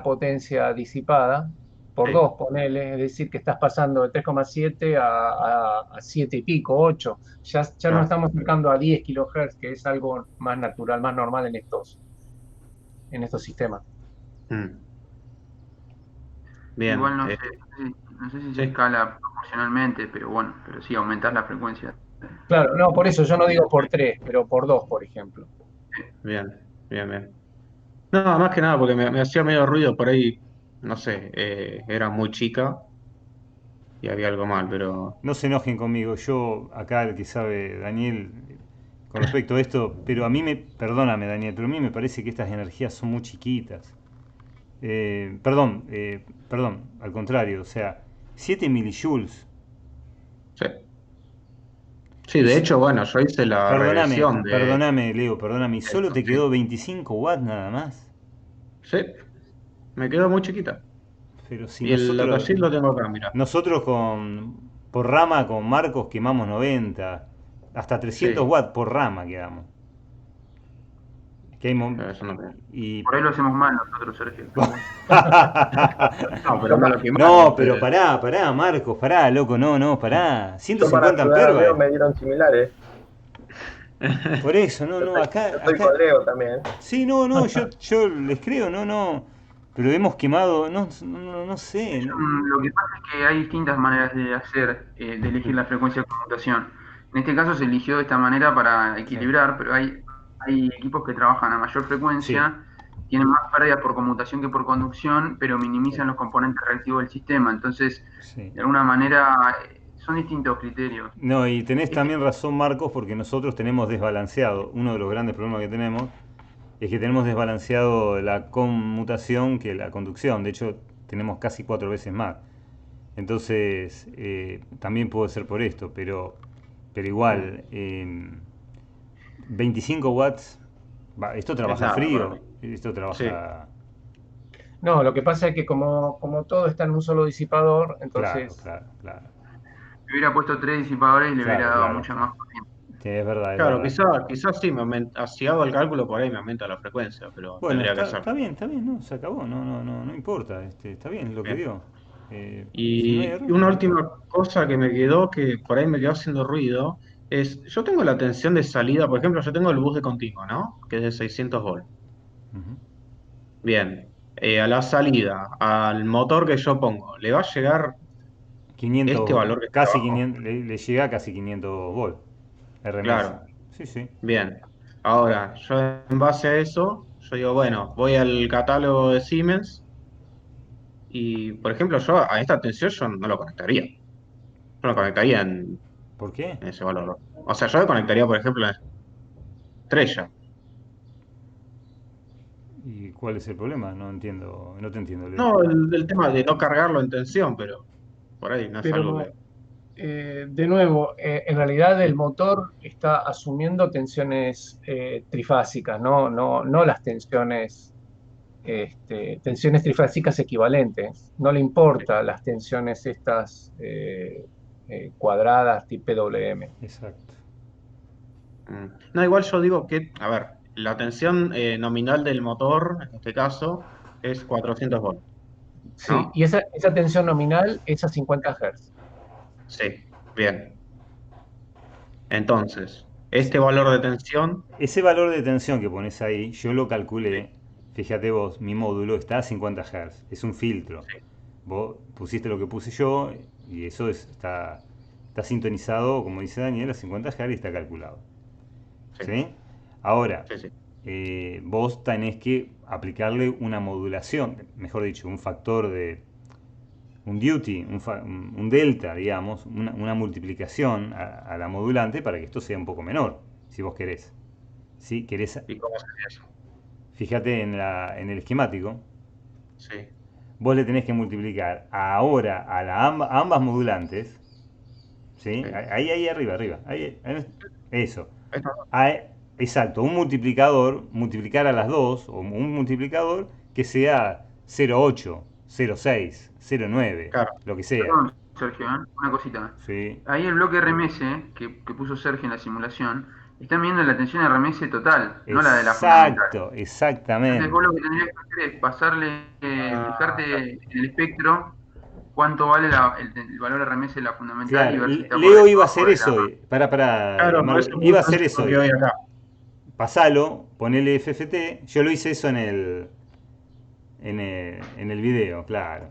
potencia disipada, por sí, 2 ponele, es decir, que estás pasando de 3,7 a 7 y pico, 8. Ya no claro. estamos acercando a 10 kilohertz, que es algo más natural, más normal en estos sistemas. Mm, bien, igual no sé si se sí, escala proporcionalmente, pero bueno, pero sí aumentar la frecuencia. Claro, no, por eso yo no digo por 3, pero por 2, por ejemplo. bien, bien, bien. No, más que nada porque me hacía medio ruido por ahí, no sé, era muy chica y había algo mal, pero No se enojen conmigo, yo acá el que sabe, Daniel, con respecto a esto, pero a mí perdóname Daniel, pero a mí me parece que estas energías son muy chiquitas. Perdón, al contrario, o sea, 7 milijoules. sí. Sí, Y de hecho, bueno, yo hice la regresión de... perdóname, Leo, perdóname, y solo esto, te sí, quedó 25 watts nada más. sí, me quedó muy chiquita. Pero si Y el nosotros, datasheet lo tengo acá, mira. nosotros por rama con Marcos quemamos 90, hasta 300 Sí, watts por rama quedamos. Que hay eso no tengo. y Por ahí lo hacemos mal nosotros, Sergio. No, pero no lo quemaron No, pero ustedes. pará, Marcos, pará, loco, no, pará. Yo para 150 ayudar a Leo amperes. me dieron similares. Por eso, Yo soy codreo también. Sí, no, yo les creo, no. Pero hemos quemado, no sé. Lo que pasa es que hay distintas maneras de de elegir la frecuencia de conmutación. En este caso se eligió de esta manera para equilibrar, pero hay equipos que trabajan a mayor Sí, frecuencia, tienen más pérdidas por conmutación que por conducción, pero minimizan los componentes reactivos del sistema. Entonces, sí. de alguna manera, son distintos criterios. No, y tenés Este, también razón, Marcos, porque nosotros tenemos desbalanceado. Uno de los grandes problemas que tenemos es que tenemos desbalanceado la conmutación que la conducción. De hecho, tenemos casi 4 veces más. Entonces, también puede ser por esto, pero igual, 25 watts, esto Es trabaja nada para frío, mí. esto Sí, trabaja, No, lo que pasa es que como todo está en un solo disipador, claro, entonces, si hubiera puesto 3 disipadores, le hubiera dado claro. mucha más corriente. Es verdad, es claro, verdad. quizás sí me aumenta, si hago el cálculo por ahí me aumenta la frecuencia, pero Bueno, tendría que está hacerlo. bien, no, se acabó, no importa, está bien lo que Bien. dio. Si no hay Y error, una no importa. última cosa que me quedó, que por ahí me quedó haciendo ruido, es, yo tengo la tensión de salida, por ejemplo, yo tengo el bus de continuo, ¿no? Que es de 600 volts. Ujú. Bien, a la salida, al motor que yo pongo, ¿le va a llegar este 500, valor que está casi abajo? 500, le llega a casi 500 volts, RMS. Claro, Sí, sí. bien. Ahora, yo en base a eso, yo digo, bueno, voy al catálogo de Siemens y, por ejemplo, yo a esta tensión yo no lo conectaría. Yo lo conectaría ¿Por qué? en ese valor. O sea, yo lo conectaría, por ejemplo, en estrella. ¿Y cuál es el problema? No entiendo, no te entiendo, Leo. No, el tema de no cargarlo en tensión, pero por ahí no es algo pero que... de nuevo, en realidad el motor está asumiendo tensiones trifásicas, no las tensiones trifásicas equivalentes. No le importa las tensiones estas cuadradas tipo PWM. Exacto. No, igual yo digo que, a ver, la tensión nominal del motor, en este caso, es 400 volts, Sí, ¿no? y esa tensión nominal es a 50 Hz. Sí, bien. Entonces, este valor de tensión, Ese valor de tensión que pones ahí, yo lo calculé. Fíjate vos, mi módulo está a 50 Hz, es un filtro. sí, Vos pusiste lo que puse yo y eso está sintonizado, como dice Daniel, a 50 Hz y está calculado. sí, ¿Sí? Ahora, sí, sí, vos tenés que aplicarle una modulación, mejor dicho, un factor de, un duty, un delta, digamos, una multiplicación a la modulante para que esto sea un poco menor, si vos querés. ¿Sí? ¿Querés? ¿y cómo sería eso? fíjate en el esquemático, Sí. vos le tenés que multiplicar ahora a ambas modulantes, ¿sí? Sí. Ahí arriba, eso. Esto, Exacto, un multiplicador, multiplicar a las dos, o un multiplicador que sea 0,8, 0,6, 0,9, claro. lo que sea. Perdón, Sergio, una cosita. Sí, Ahí el bloque RMS que puso Sergio en la simulación, está midiendo la tensión RMS total, no la de la fundamental. exacto, Entonces exactamente. vos lo que tendrías que hacer es pasarle, fijarte en el espectro cuánto vale el valor RMS de la fundamental y Claro, ver si está por Leo iba a debajo hacer de eso la... hoy. Para, Claro, por eso iba a hacer justo eso lo que hoy. hoy acá. Pasalo, ponele FFT. Yo lo hice eso en el video, claro.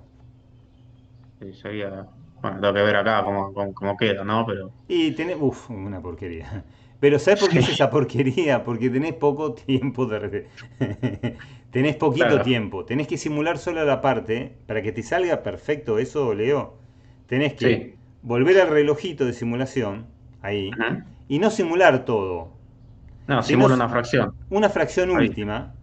Sí, sería. Bueno, tengo que ver acá cómo queda, ¿no? Pero. Y una porquería. Pero ¿sabes por qué es Sí, esa porquería? Porque tenés poco tiempo tenés poquito claro. tiempo. Tenés que simular solo la parte. Para que te salga perfecto eso, Leo, tenés que Sí. volver al relojito de simulación, ahí, Ujú. y no simular todo, No, sino simulo una fracción. una fracción Ahí. última.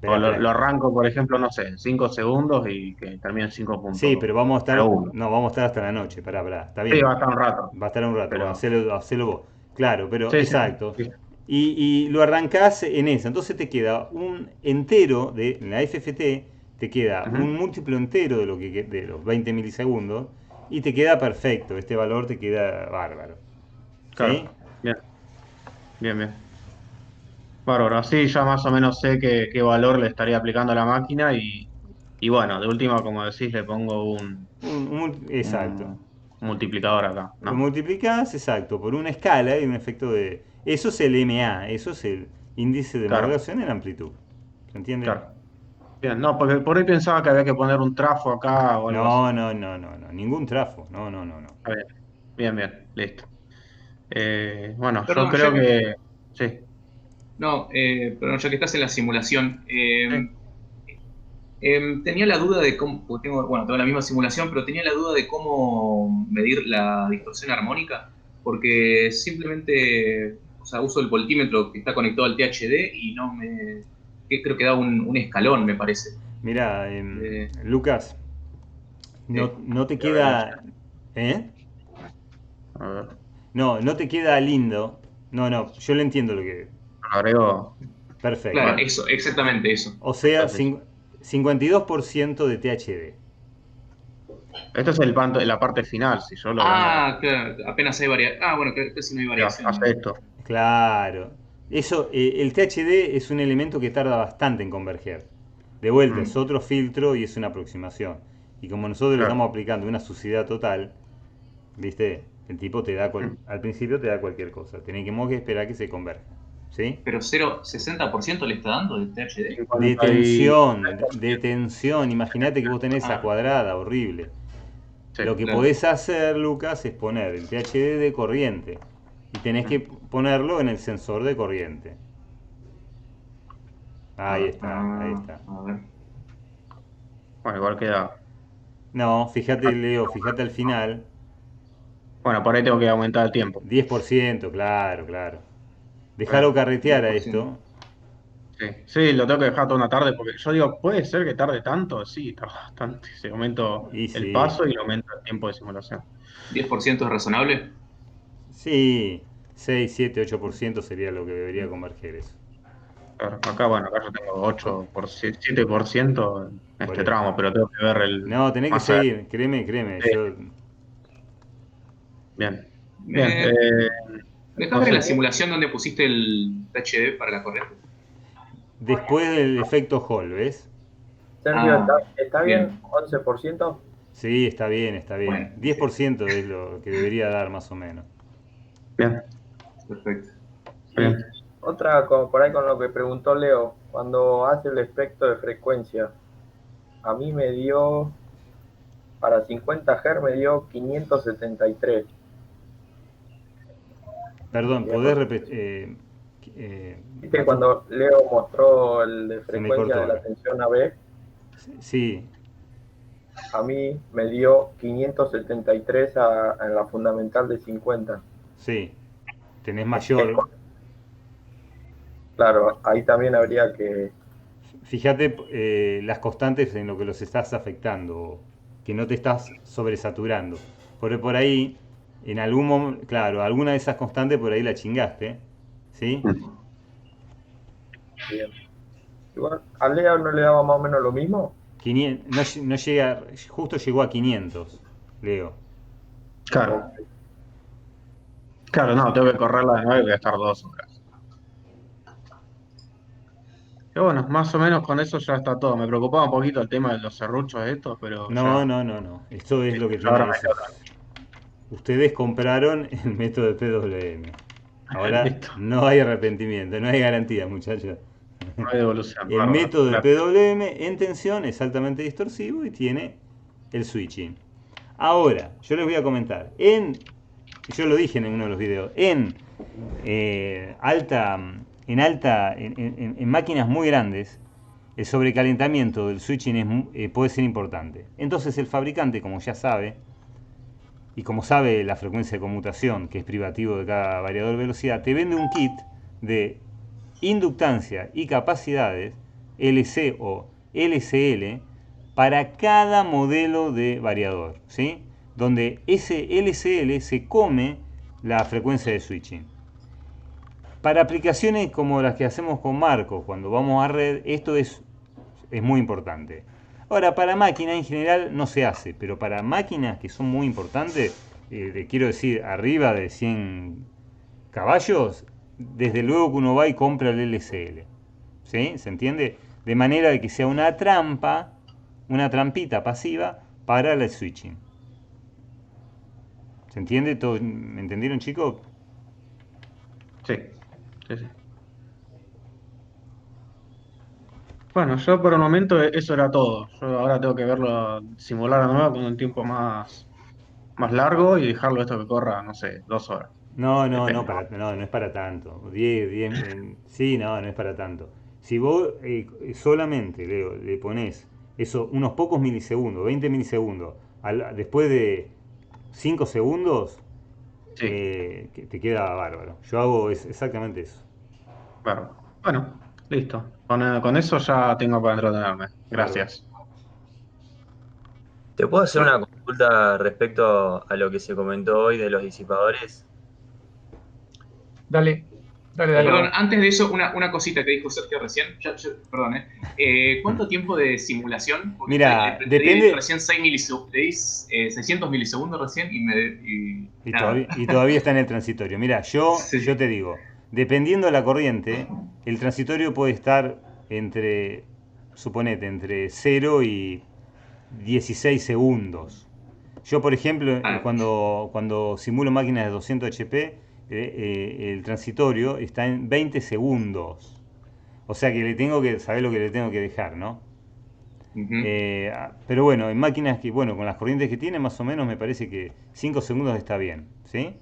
O Espera, espera. lo arranco, por ejemplo, no sé, en 5 segundos y que termine en Sí, pero vamos a estar, 5.01. no, vamos a estar hasta la noche, pará, está Sí, bien. va a estar un rato. Va a estar un rato, bueno, Pero. hacelo vos. Claro, pero Sí, sí, exacto. sí. Y lo arrancás en esa. Entonces te queda un entero en la FFT, te queda Ujú. un múltiplo entero de los 20 milisegundos y te queda perfecto. Este valor te queda bárbaro. ¿Sí? Claro. Bien, bien, bien. Bárbaro, así ya más o menos sé qué valor le estaría aplicando a la máquina y bueno, de última, como decís, le pongo Exacto. un multiplicador acá, Lo ¿no? multiplicás, exacto, por una escala y un efecto de... Eso es el MA, eso es el índice de Claro, modulación en amplitud. ¿Se entiende? claro. Bien, no, porque por ahí pensaba que había que poner un trafo acá o algo así. No, ningún trafo. No. A ver, bien, bien, listo. Bueno, yo Perdón, creo ya que, que sí. no, perdón, ya que estás en la simulación, Sí. tenía la duda de cómo, porque tengo la misma simulación, pero tenía la duda de cómo medir la distorsión armónica, porque simplemente, o sea, uso el voltímetro que está conectado al THD y creo que da un escalón, me parece. Mira, Eh, Lucas, sí. no te A ver, queda... ¿Eh? a ver, No te queda lindo. No, yo le entiendo lo que... lo agrego. Perfecto. Claro, Bueno, eso, exactamente eso. O sea, entonces, 52% de THD. esto es la parte final, si yo lo pongo, Ah, claro, apenas hay variación. Ah, bueno, casi no hay variación. hace esto. Claro. Eso, el THD es un elemento que tarda bastante en converger. De vuelta, es Mm, otro filtro y es una aproximación. Y como nosotros le claro. estamos aplicando una suciedad total, ¿viste? El tipo te da, Mm. al principio te da cualquier cosa. Tenemos que esperar que se converja. ¿Sí? Pero 60% le está dando de THD. 50 y... De tensión. Imagínate que vos tenés esa Ah, cuadrada, horrible. Sí. Lo que claro. podés hacer, Lucas, es poner el THD de corriente. Y tenés que ponerlo en el sensor de corriente. Ahí está, ahí está. A ver. Bueno, igual queda. No, fíjate, Leo, fíjate al final. Bueno, por ahí tengo que aumentar el tiempo. 10%, claro. Déjalo Bueno, carretear a 10%. esto. sí. Sí, lo tengo que dejar toda una tarde porque yo digo, ¿puede ser que tarde tanto? Sí, tarda bastante. Si aumento Y el sí. paso y aumento el tiempo de simulación. ¿10% es razonable? Sí, 6, 7, 8% sería lo que debería converger eso. Claro, acá, bueno, acá yo tengo 7% en Por este eso. tramo, pero tengo que ver el No, tenés que más adelante. seguir, créeme. Sí, Yo, bien. Bien, ¿Me dejás no ver en sé. la simulación donde pusiste el THD para la corriente? después del efecto Hall, ¿ves? Sergio, Ah, ¿está bien? bien. 11%. Sí, está bien. Bueno, 10% es lo que debería dar más o menos. Bien, perfecto. bien. Otra, por ahí con lo que preguntó Leo, cuando hace el espectro de frecuencia, a mí me dio, para 50 Hz me dio 573. Perdón, ¿podés Digamos, repetir? ¿viste cuando Leo mostró el de Se me frecuencia cortó de la acá. tensión AB? Sí, A mí me dio 573 en la fundamental de 50. sí. Tenés Es mayor. Claro, ahí también habría que... Fíjate las constantes en lo que los estás afectando, que no te estás sobresaturando. Por ahí, en algún momento, claro, alguna de esas constantes por ahí la chingaste, ¿sí? Bien. Igual, ¿a Leo no le daba más o menos lo mismo? 500, no llega, justo llegó a 500, Leo. Claro. Claro, no, tengo que correrla de nuevo y voy a estar 2 horas. Pero bueno, más o menos con eso ya está todo. Me preocupaba un poquito el tema de los serruchos estos, pero No, ya. no. Esto es lo que Ahora tiene me eso. toca. Ustedes compraron el método de PWM. Ahora Listo. no hay arrepentimiento, no hay garantía, muchachos. No hay devolución. El Bárbaro. método de Gracias. PWM en tensión es altamente distorsivo y tiene el switching. Ahora, yo les voy a comentar. Yo lo dije en uno de los videos. En máquinas muy grandes, el sobrecalentamiento del switching puede ser importante. Entonces el fabricante, como ya sabe, y como sabe la frecuencia de conmutación, que es privativo de cada variador de velocidad, te vende un kit de inductancia y capacidades LC o LCL para cada modelo de variador, ¿sí? Donde ese LCL se come la frecuencia de switching. Para aplicaciones como las que hacemos con Marco, cuando vamos a red, esto es muy importante. Ahora, para máquinas en general no se hace, pero para máquinas que son muy importantes, quiero decir, arriba de 100 caballos, desde luego que uno va y compra el LCL. ¿Sí? ¿Se entiende? De manera de que sea una trampa, una trampita pasiva para el switching. ¿Se entiende? ¿Todo? ¿Me entendieron, chicos? Sí. Bueno, yo por el momento eso era todo. Yo ahora tengo que verlo, simular de nuevo con un tiempo más largo y dejarlo esto que corra, no sé, 2 horas. No Depende. es para tanto. 10, sí, no es para tanto. Si vos solamente, Leo, le pones eso, unos pocos milisegundos, 20 milisegundos, después de 5 segundos, que te queda bárbaro. Yo hago exactamente eso. Bárbaro. Bueno, listo. Con eso ya tengo para entretenerme. Gracias. ¿Te puedo hacer una consulta respecto a lo que se comentó hoy de los disipadores? Dale. Perdón, antes de eso, una cosita que dijo Sergio recién. Perdón, ¿cuánto tiempo de simulación? Porque Mira, le depende. di recién 600 milisegundos recién y nada. Y todavía está en el transitorio. Mira, yo te digo, dependiendo de la corriente, el transitorio puede estar suponete, entre 0 y 16 segundos. Yo, por ejemplo, cuando simulo máquinas de 200 HP, el transitorio está en 20 segundos. O sea que le tengo que saber lo que le tengo que dejar, ¿no? Pero bueno, en máquinas que, bueno, con las corrientes que tiene, más o menos me parece que 5 segundos está bien, ¿sí?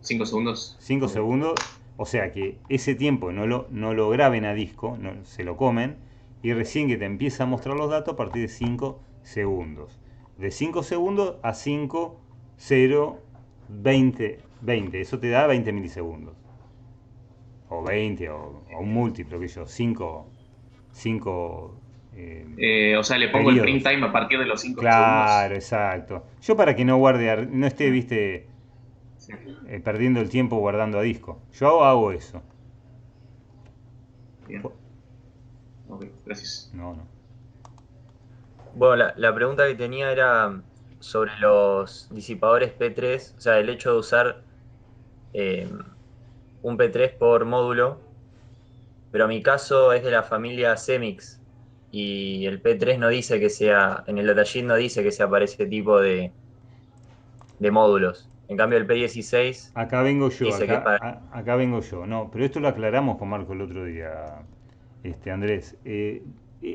5 segundos. 5 segundos, o sea que ese tiempo no lo graben a disco, se lo comen, y recién que te empieza a mostrar los datos a partir de 5 segundos. De 5 segundos a 5, 0, 20, eso te da 20 milisegundos. O 20, o un múltiplo, que yo, 5 o sea, le pongo el print time a partir de los 5 segundos. Claro, exacto. Yo para que no guarde, no esté, viste, perdiendo el tiempo guardando a disco. Yo hago eso. Bien. Ok, gracias. No. Bueno, la pregunta que tenía era sobre los disipadores P3, o sea, el hecho de usar un P3 por módulo, pero mi caso es de la familia Semix y el P3 no dice que sea, en el datasheet no dice que sea para ese tipo de módulos. En cambio el P16 acá vengo yo, dice que es para... acá vengo yo. No, pero esto lo aclaramos con Marco el otro día, Andrés.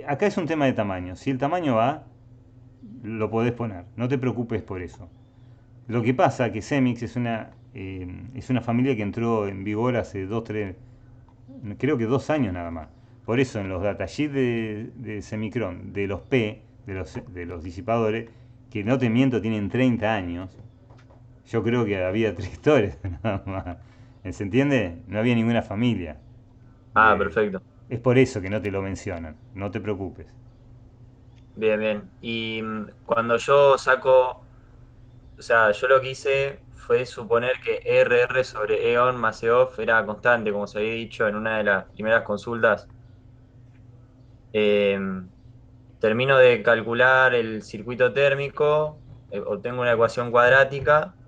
Acá es un tema de tamaño. Si el tamaño va, lo podés poner. No te preocupes por eso. Lo que pasa es que Semix es una familia que entró en vigor hace creo que 2 años nada más. Por eso en los datasheets de Semicron, de los P, de los disipadores, que no te miento tienen 30 años, yo creo que había 3 historias nada más. ¿Se entiende? No había ninguna familia. Ah, Eh, perfecto. es por eso que no te lo mencionan, no te preocupes. Bien, bien. Y cuando yo saco, o sea, yo lo que hice fue suponer que ERR sobre EON más EOF era constante, como se había dicho en una de las primeras consultas. Eh, Termino de calcular el circuito térmico, obtengo una ecuación cuadrática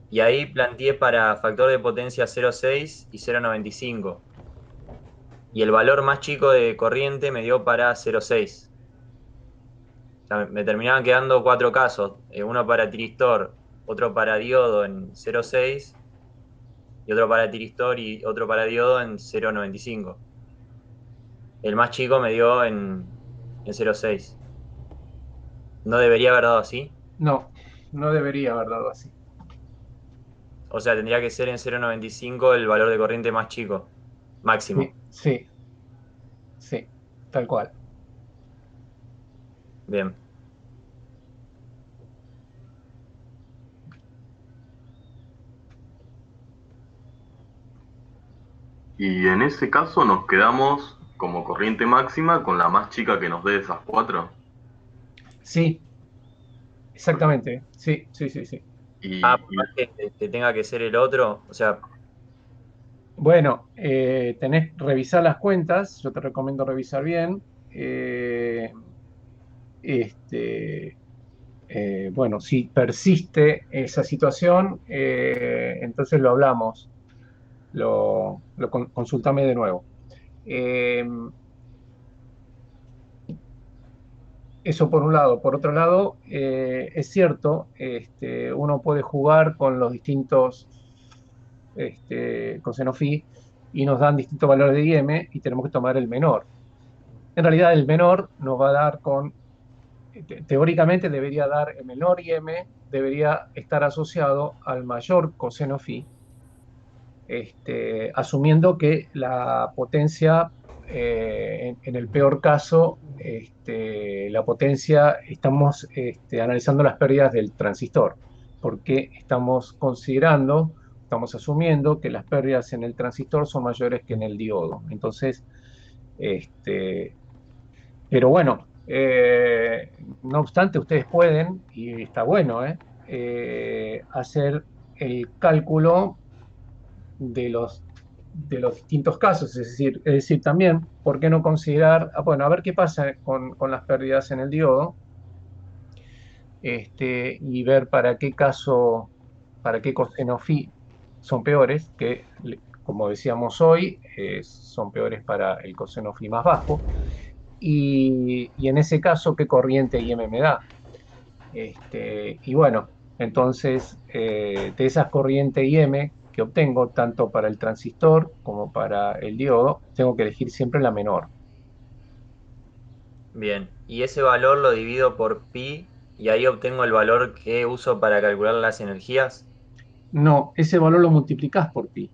y ahí planteé para factor de potencia 0,6 y 0,95. Y el valor más chico de corriente me dio para 0,6. O sea, me terminaban quedando 4 casos, uno para tiristor, otro para diodo en 0,6 y otro para tiristor y otro para diodo en 0,95. El más chico me dio en 0,6. ¿No debería haber dado así? No, no debería haber dado así. O sea, tendría que ser en 0,95 el valor de corriente más chico, Sí, máximo. sí, sí, tal cual. Bien. Y en ese caso nos quedamos como corriente máxima con la más chica que nos dé esas 4. Sí, exactamente. Sí, sí, sí, sí. Ah, Y, por más que tenga que ser el otro, o sea, Bueno, revisar las cuentas, yo te recomiendo revisar bien. Este, bueno, si persiste esa situación, entonces lo hablamos, consultame de nuevo. Eh, Eso por un lado. Por otro lado, es cierto, uno puede jugar con los distintos coseno phi y nos dan distintos valores de IM y tenemos que tomar el menor. En realidad, el menor nos va a dar teóricamente debería dar el menor IM, debería estar asociado al mayor coseno phi, asumiendo que la potencia, en el peor caso, la potencia, estamos analizando las pérdidas del transistor, porque estamos asumiendo que las pérdidas en el transistor son mayores que en el diodo. Entonces, este, pero bueno, no obstante, ustedes pueden, y está bueno, hacer el cálculo de los distintos casos, es decir, también, ¿por qué no considerar, bueno, a ver qué pasa con las pérdidas en el diodo, y ver para qué caso, para qué coseno phi son peores, que como decíamos hoy, son peores para el coseno phi más bajo, y en ese caso, ¿qué corriente IM me da? Y bueno, entonces, de esas corrientes IM que obtengo, tanto para el transistor como para el diodo, tengo que elegir siempre la menor. bien. Y ese valor lo divido por pi y ahí obtengo el valor que uso para calcular las energías. No, ese valor lo multiplicás por pi.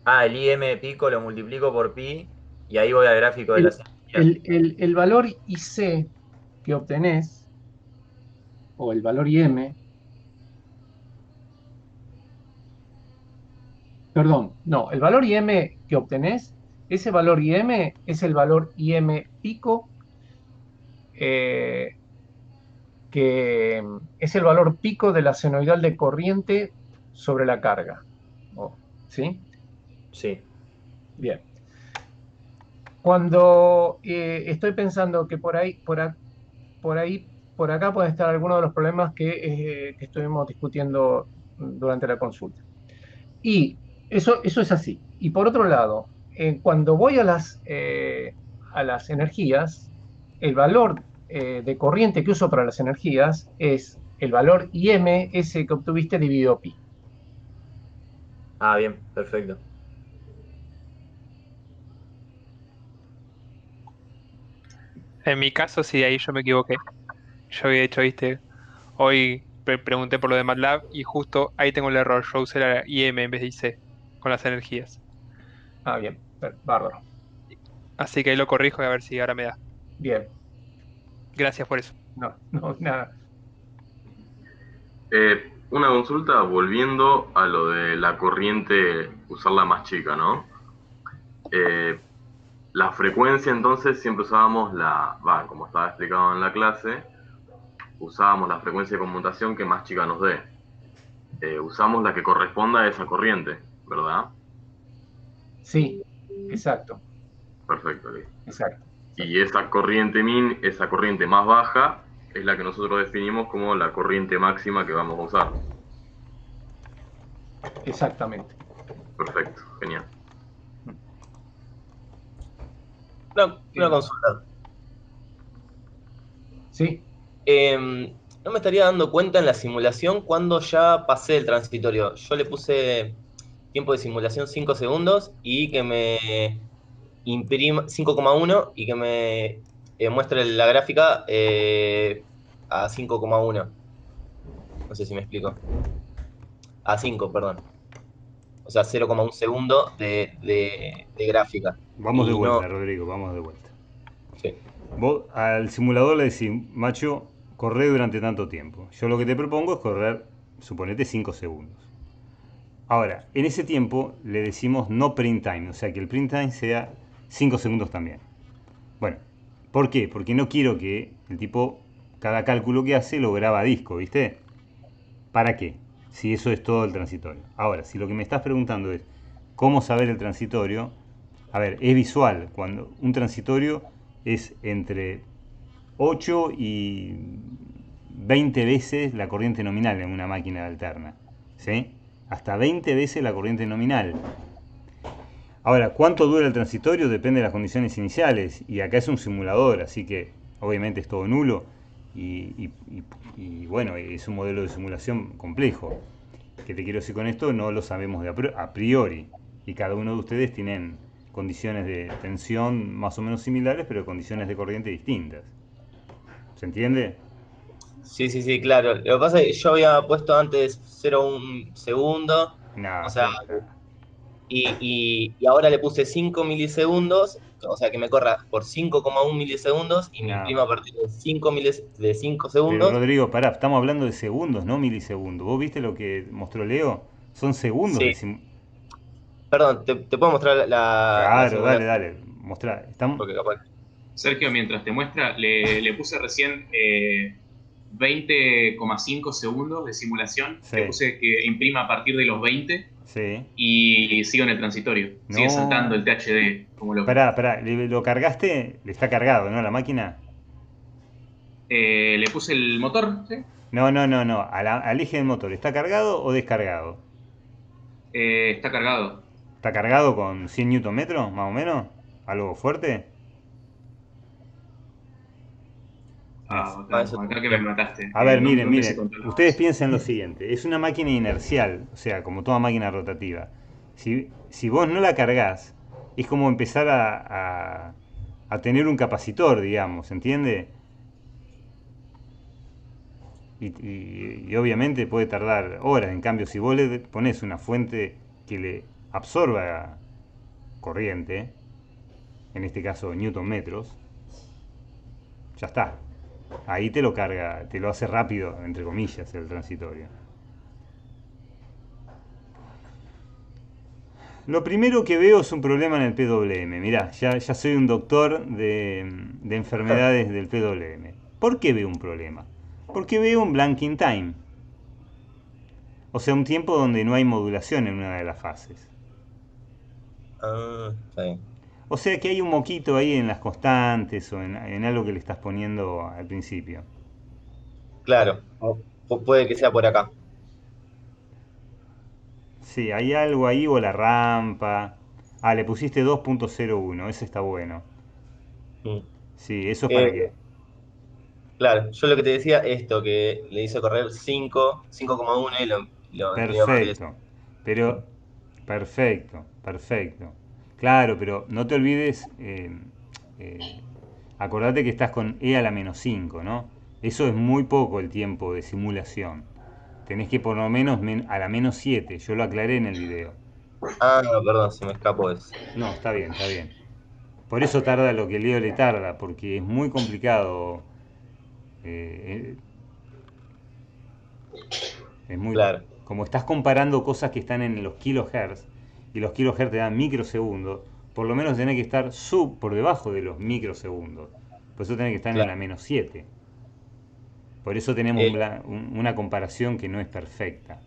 Ah, el IM de pico lo multiplico por pi y ahí voy al gráfico de El, las energías. el valor IC que obtenés, o el valor IM, perdón, no, el valor IM que obtenés, ese valor IM es el valor IM pico, eh, que es el valor pico de la senoidal de corriente sobre la carga. ¿Sí? Sí. Bien. Cuando estoy pensando que por ahí, por acá pueden estar algunos de los problemas que estuvimos discutiendo durante la consulta. Y eso es así. Y por otro lado, cuando voy a las energías, el valor de corriente que uso para las energías es el valor IM, ese que obtuviste dividido pi. Ah, bien, perfecto. En mi caso, sí, ahí yo me equivoqué. Yo había hecho, viste, hoy pregunté por lo de MATLAB y justo ahí tengo el error. Yo usé la IM en vez de IC con las energías. Ah, bien, bárbaro. Así que ahí lo corrijo y a ver si ahora me da. Bien, Gracias por eso. no, no, nada. una consulta volviendo a lo de la corriente, usarla más chica, ¿no? La frecuencia entonces siempre usábamos como estaba explicado en la clase, usábamos la frecuencia de conmutación que más chica nos dé. Usamos la que corresponda a esa corriente, ¿verdad? Sí, exacto. Perfecto, listo. Exacto. Y esa corriente más baja es la que nosotros definimos como la corriente máxima que vamos a usar. Exactamente. Perfecto, genial. Una consulta. Sí. No me estaría dando cuenta en la simulación cuando ya pasé el transitorio. Yo le puse tiempo de simulación 5 segundos y que me imprima 5,1 y que me muestre la gráfica a 5,1. No sé si me explico. A 5, perdón. O sea, 0,1 segundo de gráfica. Vamos de Y vuelta, no- Rodrigo, vamos de vuelta. Sí. Vos al simulador le decís, macho, corre durante tanto tiempo. Yo lo que te propongo es correr, suponete, 5 segundos. Ahora, en ese tiempo le decimos no print time, o sea que el print time sea 5 segundos también. Bueno, ¿por qué? Porque no quiero que el tipo, cada cálculo que hace, lo graba a disco, ¿viste? ¿Para qué? Si eso es todo el transitorio. Ahora, si lo que me estás preguntando es cómo saber el transitorio, a ver, es visual. Cuando un transitorio es entre 8 y 20 veces la corriente nominal en una máquina alterna, ¿sí? Hasta 20 veces la corriente nominal. Ahora, ¿cuánto dura el transitorio? Depende de las condiciones iniciales. Y acá es un simulador, así que obviamente es todo nulo. Y bueno, es un modelo de simulación complejo. ¿Qué te quiero decir con esto? No lo sabemos a priori. Y cada uno de ustedes tienen condiciones de tensión más o menos similares, pero condiciones de corriente distintas. ¿Se entiende? Sí, claro. Lo que pasa es que yo había puesto antes 0,1 segundo. No, O sea, y ahora le puse 5 milisegundos, o sea que me corra por 5,1 milisegundos y me no. imprima a partir de 5 Pero segundos. Rodrigo, pará, estamos hablando de segundos, no milisegundos. ¿Vos viste lo que mostró Leo? Son segundos de Sí. Perdón, ¿te puedo mostrar la Claro, simulación? dale, mostrá. Porque capaz. Sergio, mientras te muestra, le puse recién 20,5 segundos de simulación. Sí. Le puse que imprima a partir de los 20 Sí. y sigo en el transitorio. Sigue No. saltando el THD como loco. Pará, ¿lo cargaste? Le está cargado, ¿no? La máquina. Le puse el motor, ¿sí? No. Al eje del motor, ¿está cargado o descargado? Está cargado. ¿Está cargado con 100 Nm más o menos? ¿Algo fuerte? Acá que me mataste. A ver, miren, ¿dónde se controla? ustedes piensen lo siguiente, es una máquina inercial, o sea, como toda máquina rotativa. Si vos no la cargas, es como empezar a tener un capacitor, digamos, ¿entiende? Y obviamente puede tardar horas, en cambio si vos le pones una fuente que le absorba corriente, en este caso newton metros, ya está. Ahí te lo carga, te lo hace rápido, entre comillas, el transitorio. Lo primero que veo es un problema en el PWM. Mirá, ya soy un doctor de enfermedades del PWM. ¿Por qué veo un problema? Porque veo un blanking time. O sea, un tiempo donde no hay modulación en una de las fases. Está bien. O sea que hay un moquito ahí en las constantes o en algo que le estás poniendo al principio. Claro, puede que sea por acá. Sí, hay algo ahí o la rampa. Ah, le pusiste 2.01, ese está bueno. Sí, ¿eso es para qué? Claro, yo lo que te decía, esto, que le hice correr 5,1 y lo imprimió a partir de Perfecto. Pero, perfecto. Claro, pero no te olvides, acordate que estás con E a la menos 5, ¿no? Eso es muy poco el tiempo de simulación. Tenés que por lo menos a la menos 7, yo lo aclaré en el video. No, perdón, se me escapó eso. No, está bien. Por eso tarda lo que Leo le tarda, porque es muy complicado. Es muy, como estás comparando cosas que están en los kilohertz, y los kilohertz te dan microsegundos, por lo menos tenés que estar por debajo de los microsegundos. Por eso tenés que estar en la menos 7. Por eso tenemos una comparación que no es perfecta.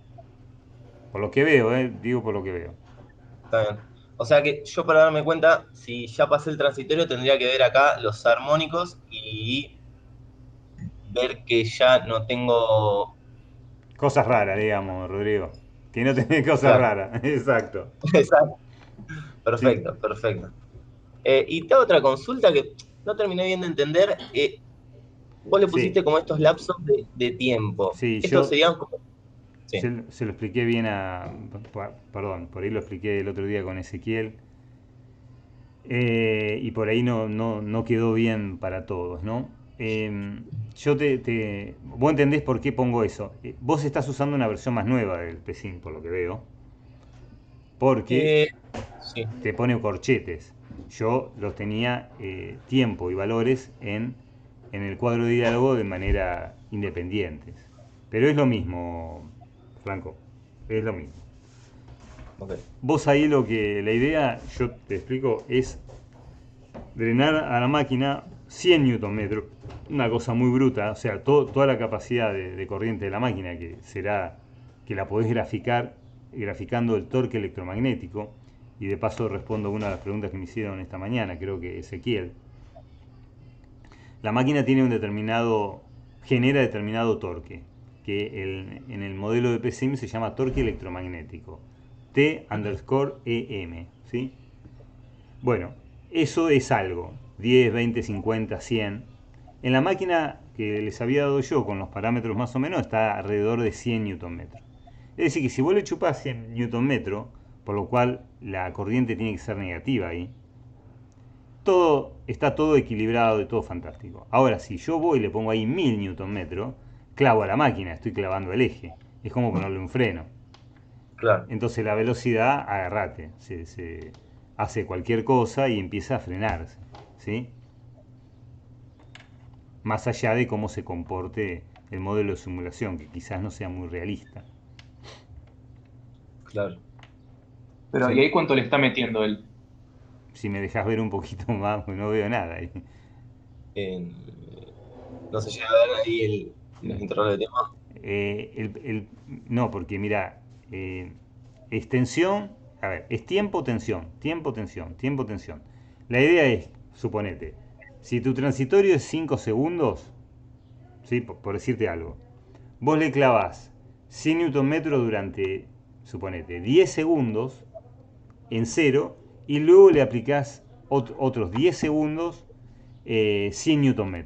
Por lo que veo, digo por lo que veo. Está bien. O sea que yo, para darme cuenta, si ya pasé el transitorio, tendría que ver acá los armónicos y ver que ya no tengo... Cosas raras, digamos, Rodrigo. Que no tenés cosas raras. Exacto. Exacto. Perfecto, perfecto. Y te hago otra consulta que no terminé bien de entender. Vos le pusiste como estos lapsos de tiempo. Sí, Estos serían como... Sí. Se lo expliqué bien perdón, por ahí lo expliqué el otro día con Ezequiel. Y por ahí no quedó bien para todos, ¿no? Vos entendés por qué pongo eso. Vos estás usando una versión más nueva del PSIN, por lo que veo. Porque te pone corchetes. Yo los tenía tiempo y valores en el cuadro de diálogo de manera independientes. Pero es lo mismo, Franco. Es lo mismo. Okay. Vos ahí la idea, yo te explico, es drenar a la máquina 100 Nm, una cosa muy bruta, o sea, toda la capacidad de corriente de la máquina, que será que la podés graficando el torque electromagnético, y de paso respondo a una de las preguntas que me hicieron esta mañana, creo que Ezequiel. La máquina tiene genera determinado torque, que en el modelo de PSIM se llama torque electromagnético. T_EM, ¿sí? Bueno, eso es algo, 10, 20, 50, 100. En la máquina que les había dado yo, con los parámetros más o menos, está alrededor de 100 Nm. Es decir, que si vos le chupás 100 Nm, por lo cual la corriente tiene que ser negativa ahí, está todo equilibrado y todo fantástico. Ahora, si yo voy y le pongo ahí 1000 Nm, clavo a la máquina, estoy clavando el eje. Es como ponerle un freno. Claro. Entonces la velocidad, agarrate, se hace cualquier cosa y empieza a frenarse, ¿sí? Más allá de cómo se comporte el modelo de simulación, que quizás no sea muy realista. Claro. Pero ¿y ahí cuánto le está metiendo él? Si me dejas ver un poquito más, pues no veo nada ahí. No se llega a ver ahí los intervalos de tema. No, porque mira, extensión, a ver, es tiempo, tensión, tiempo, tensión, tiempo, tensión. La idea es, suponete, si tu transitorio es 5 segundos, ¿sí? Por decirte algo, vos le clavás 100 Nm durante, suponete, 10 segundos en cero y luego le aplicás otros 10 segundos 100 Nm.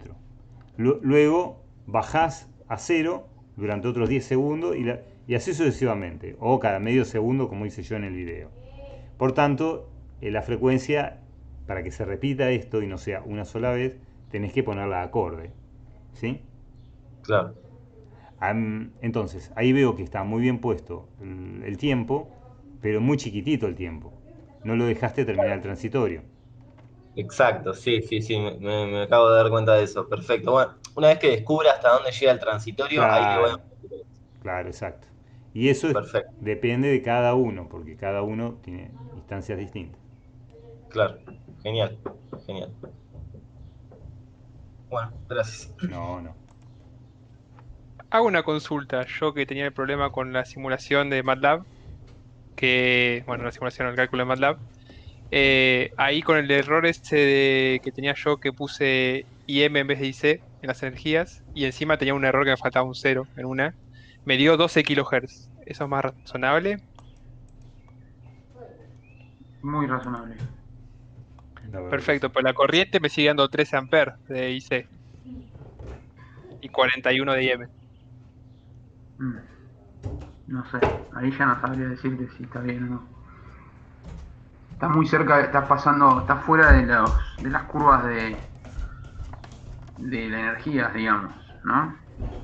Luego bajás a cero durante otros 10 segundos y así sucesivamente, o cada medio segundo como hice yo en el video. Por tanto, la frecuencia, para que se repita esto y no sea una sola vez, tenés que ponerla acorde, ¿sí? Claro. Entonces, ahí veo que está muy bien puesto el tiempo, pero muy chiquitito el tiempo. No lo dejaste terminar el transitorio. Exacto, sí, me acabo de dar cuenta de eso. Perfecto. Bueno, una vez que descubra hasta dónde llega el transitorio, ahí le voy a... Claro, exacto. Y eso depende de cada uno, porque cada uno tiene instancias distintas. Claro, genial, genial. Bueno, gracias. No. Hago una consulta. Yo que tenía el problema con la simulación de MATLAB, la simulación, el cálculo de MATLAB, ahí con el error que tenía yo, que puse IM en vez de IC en las energías, y encima tenía un error que me faltaba un 0 en una, me dio 12 kHz. ¿Eso es más razonable? Muy razonable. Perfecto, pues la corriente me sigue dando 13 amperes de IC y 41 de IM. No sé, ahí ya no sabría decirte si está bien o no. Está muy cerca, está fuera de las curvas de la energía, digamos, ¿no?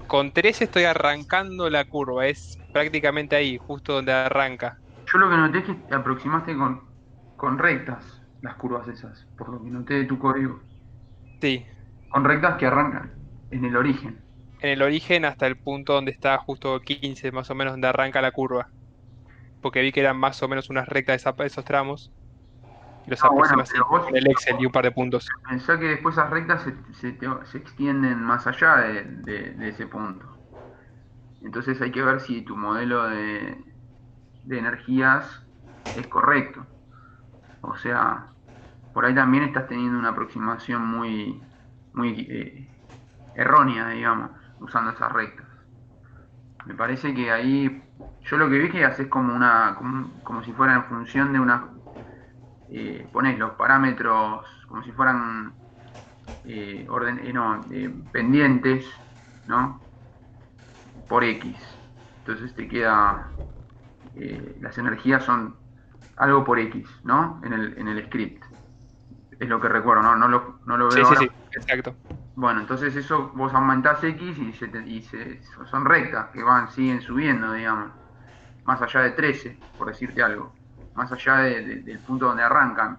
Con 13 estoy arrancando la curva, es prácticamente ahí, justo donde arranca. Yo lo que noté es que te aproximaste con rectas las curvas esas, por lo que noté de tu código. Sí. Con rectas que arrancan en el origen. En el origen hasta el punto donde está justo 15, más o menos, donde arranca la curva. Porque vi que eran más o menos unas rectas esos tramos. y los No, bueno, aproximas pero vos en el Excel y un par de puntos. pensá que después esas rectas se extienden más allá de ese punto. Entonces hay que ver si tu modelo de energías es correcto. O sea, por ahí también estás teniendo una aproximación muy errónea, digamos, usando esas rectas. Me parece que ahí, yo lo que vi que haces como si fuera en función de una, pones los parámetros como si fueran pendientes, ¿no? Por X. Entonces te queda, las energías son algo por X, ¿no? En el script. Es lo que recuerdo, ¿no? No lo Sí, veo sí, ahora. sí, exacto. Bueno, entonces eso vos aumentás X son rectas que siguen subiendo, digamos, más allá de 13, por decirte algo, más allá del punto donde arrancan.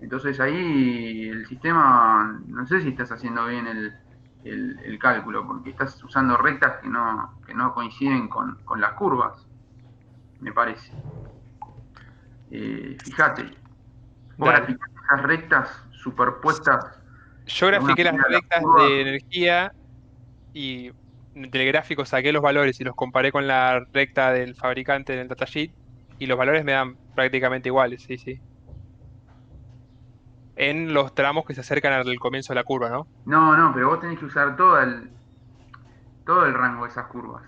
Entonces ahí el sistema, no sé si estás haciendo bien el cálculo, porque estás usando rectas que no coinciden con las curvas, me parece. Fíjate, vos Dale. graficás esas rectas superpuestas Yo de una grafiqué las manera a la rectas curva. de energía y del gráfico saqué los valores y los comparé con la recta del fabricante en el datasheet y los valores me dan prácticamente iguales, sí, sí. En los tramos que se acercan al comienzo de la curva, ¿no? No, pero vos tenés que usar todo el rango de esas curvas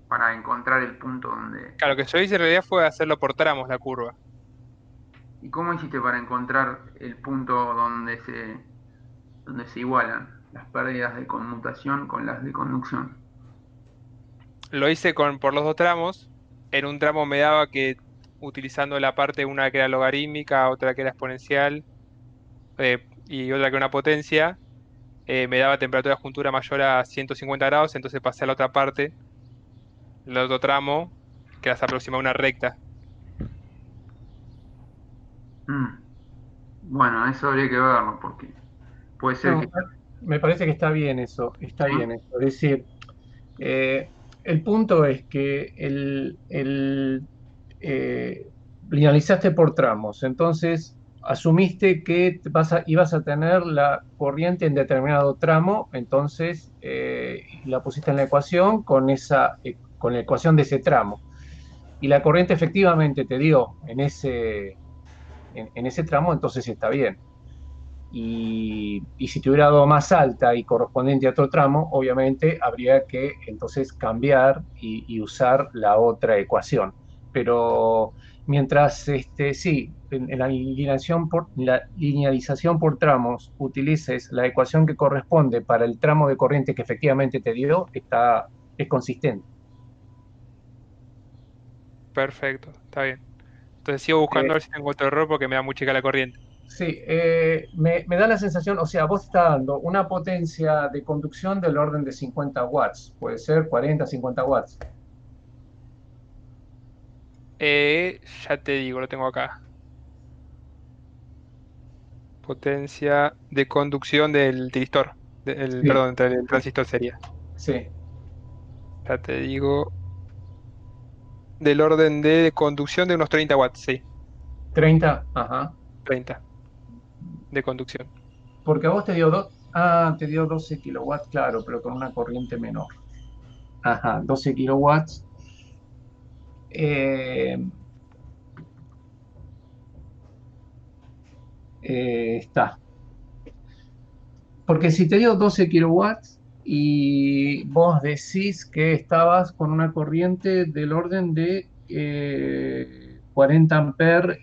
para encontrar el punto donde... Claro, lo que yo hice en realidad fue hacerlo por tramos la curva. ¿Y cómo hiciste para encontrar el punto donde se igualan las pérdidas de conmutación con las de conducción? Lo hice por los dos tramos. En un tramo me daba que utilizando la parte, una que era logarítmica, otra que era exponencial y otra que una potencia, me daba temperatura de juntura mayor a 150 grados, entonces pasé a la otra parte, el otro tramo, que se aproxima a una recta. Bueno, eso habría que verlo, porque puede ser No, que... me parece que está bien eso, está ¿Sí? bien eso. Es decir, el punto es que linealizaste por tramos, entonces asumiste que ibas a tener la corriente en determinado tramo, entonces la pusiste en la ecuación con la ecuación de ese tramo. Y la corriente efectivamente te dio en ese tramo, entonces está bien. Y si te hubiera dado más alta y correspondiente a otro tramo, obviamente habría que entonces cambiar y usar la otra ecuación. Pero mientras, sí, en la linealización por tramos utilices la ecuación que corresponde para el tramo de corriente que efectivamente te dio, es consistente. Perfecto, está bien. Entonces sigo buscando a ver si tengo otro error porque me da muy chica la corriente. Sí, me da la sensación, o sea, vos estás dando una potencia de conducción del orden de 50 watts, puede ser 40, 50 watts. Ya te digo, lo tengo acá. Potencia de conducción del tiristor. Sí, Perdón, del transistor sería. sí, Ya te digo. Del orden de conducción de unos 30 watts, sí. 30, ajá. 30 de conducción. Porque a vos te dio 12 kilowatts, claro, pero con una corriente menor. Ajá, 12 kilowatts. Está. Porque si te dio 12 kilowatts y vos decís que estabas con una corriente del orden de 40 amperes,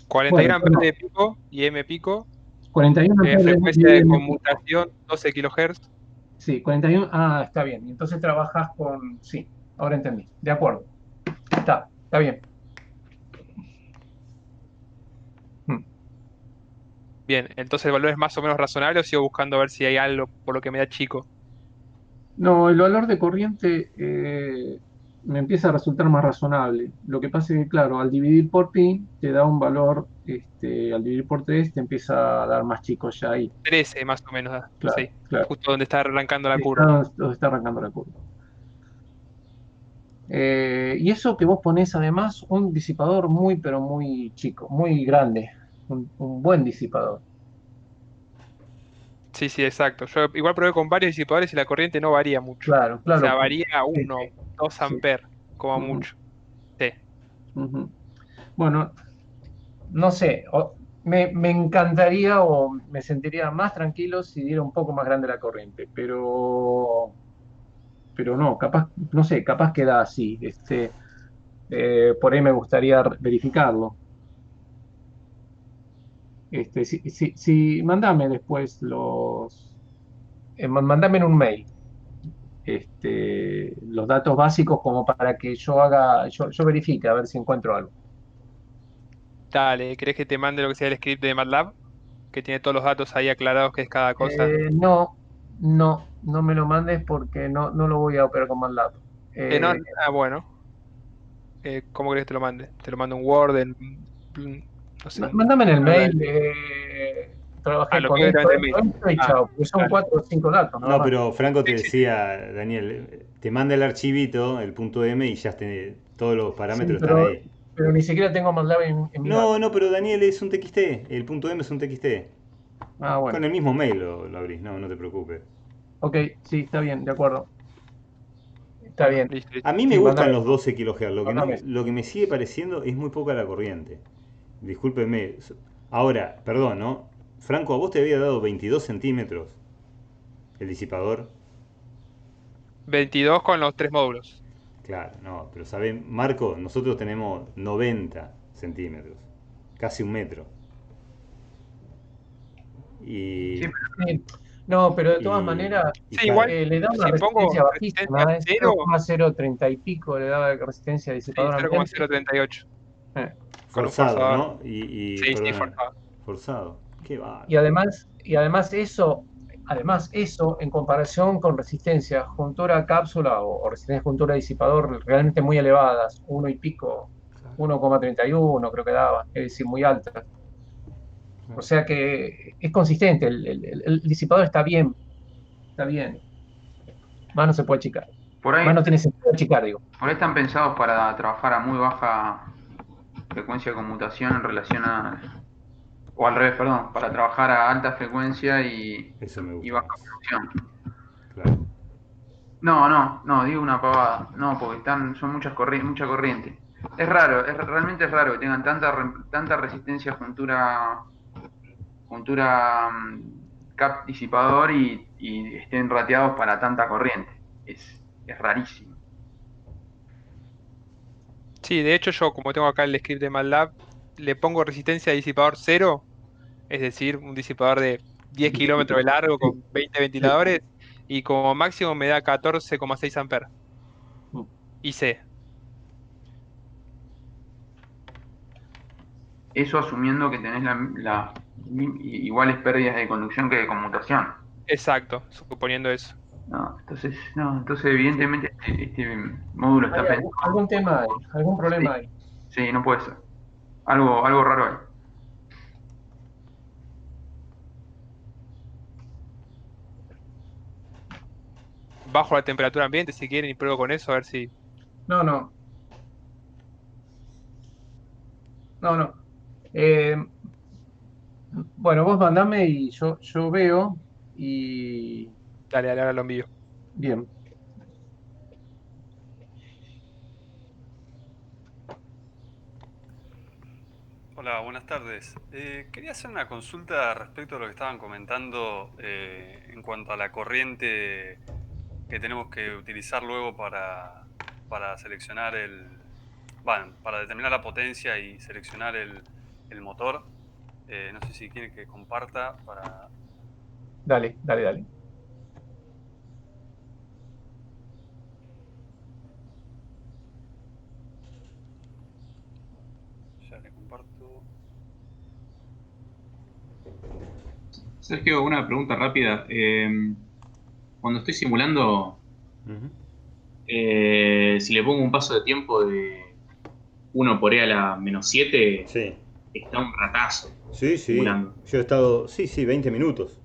41 bueno, amperes no, de pico y M pico. 41 amperes Frecuencia de conmutación 12 kilohertz. Sí, 41, está bien. Entonces trabajas sí, ahora entendí. De acuerdo. Está bien. Bien, entonces el valor es más o menos razonable o sigo buscando a ver si hay algo por lo que me da chico. No, el valor de corriente me empieza a resultar más razonable. Lo que pasa es que, claro, al dividir por pi te da un valor, al dividir por 3 te empieza a dar más chico ya ahí. 13 más o menos da. Claro, Sí, claro. justo donde está arrancando la Sí, curva. donde está arrancando la curva. Y eso que vos ponés además un disipador muy, pero muy chico, muy grande, un buen disipador. Sí, sí, exacto. Yo igual probé con varios disipadores y la corriente no varía mucho. Claro, O claro. sea, varía Sí, 1, 2 sí. amperes, como Ujú, mucho. Sí. ujú. Bueno, no sé, me encantaría o me sentiría más tranquilo si diera un poco más grande la corriente, pero no, capaz, no sé, capaz queda así. Por ahí me gustaría verificarlo. Mándame después mándame en un mail, los datos básicos como para que yo verifique a ver si encuentro algo. Dale, ¿querés que te mande lo que sea el script de MATLAB? Que tiene todos los datos ahí aclarados que es cada cosa. No, no me lo mandes porque no lo voy a operar con MATLAB. No, Eh, bueno. ¿Cómo querés que te lo mande? Te lo mando en Word, no sé, Mándame en el tabla mail, trabajé lo con mío esto, directamente en mail. esto y Ah, chao, porque son dale. 4 o 5 datos, nada No, más. pero Franco te Sí, sí, sí. decía, Daniel, te manda el archivito, el punto .m, y ya todos los Sí, parámetros están ahí. pero ni siquiera tengo MATLAB en mi Mac. No, pero Daniel es un TXT, el punto .m es un TXT. Ah, Con bueno. el mismo mail lo abrís, no te preocupes. Ok, sí, está bien, de acuerdo. Está bien. Listo, listo. A mí me Sí, gustan mándame. los 12 kHz, Mándame. lo que me sigue pareciendo es muy poca la corriente. Discúlpeme. Ahora, perdón, ¿no? Franco, a vos te había dado 22 centímetros el disipador. 22 con los 3 módulos. Claro, no, pero saben, Marco, nosotros tenemos 90 centímetros, casi un metro. Sí, Y, Sí. No, pero de todas y, maneras, y Sí, igual, le da una si pongo resistencia resistencia bajísima, es 0, 0,030 y pico, le da resistencia de sí, disipador ambiente. 0,038. Eh, Con un forzado, forzador. ¿no? Sí, sí, Perdona, forzado. forzado. Qué va. y además eso, en comparación con resistencia juntura cápsula o resistencia juntura disipador realmente muy elevadas, 1 y pico, 1,31 creo que daba, es decir, muy alta. O sea que es consistente, el disipador está bien, más no se puede achicar, por más ahí, no tiene sentido achicar, digo. por ahí están pensados para trabajar a muy baja frecuencia de conmutación en relación o al revés, perdón, para trabajar a alta frecuencia Eso me y gusta baja más. frecuencia. Claro. No, digo una pavada. No, porque son mucha corriente. Es raro, realmente es raro que tengan tanta resistencia cap disipador y estén rateados para tanta corriente. Es rarísimo. Sí, de hecho yo, como tengo acá el script de MATLAB, le pongo resistencia de disipador 0, es decir, un disipador de 10 kilómetros de largo con 20 ventiladores, y como máximo me da 14,6 amperes. Y C. Eso asumiendo que tenés iguales pérdidas de conducción que de conmutación. Exacto, suponiendo eso. No, entonces evidentemente este módulo ¿Hay está pensado. algún tema ahí? ¿Algún Sí, problema ahí? sí, no puede ser. Algo raro hay. Bajo la temperatura ambiente si quieren y pruebo con eso a ver si... No. Eh, bueno, vos mandame y yo veo y Dale, ahora lo envío. bien. Hola, buenas tardes. Quería hacer una consulta respecto a lo que estaban comentando en cuanto a la corriente que tenemos que utilizar luego para seleccionar para determinar la potencia y seleccionar el motor. No sé si quiere que comparta para... Dale. Ya le comparto. Sergio, una pregunta rápida. Cuando estoy simulando, si le pongo un paso de tiempo de 1 por e a la -7, Sí. está un ratazo Sí. simulando. Yo he estado, 20 minutos.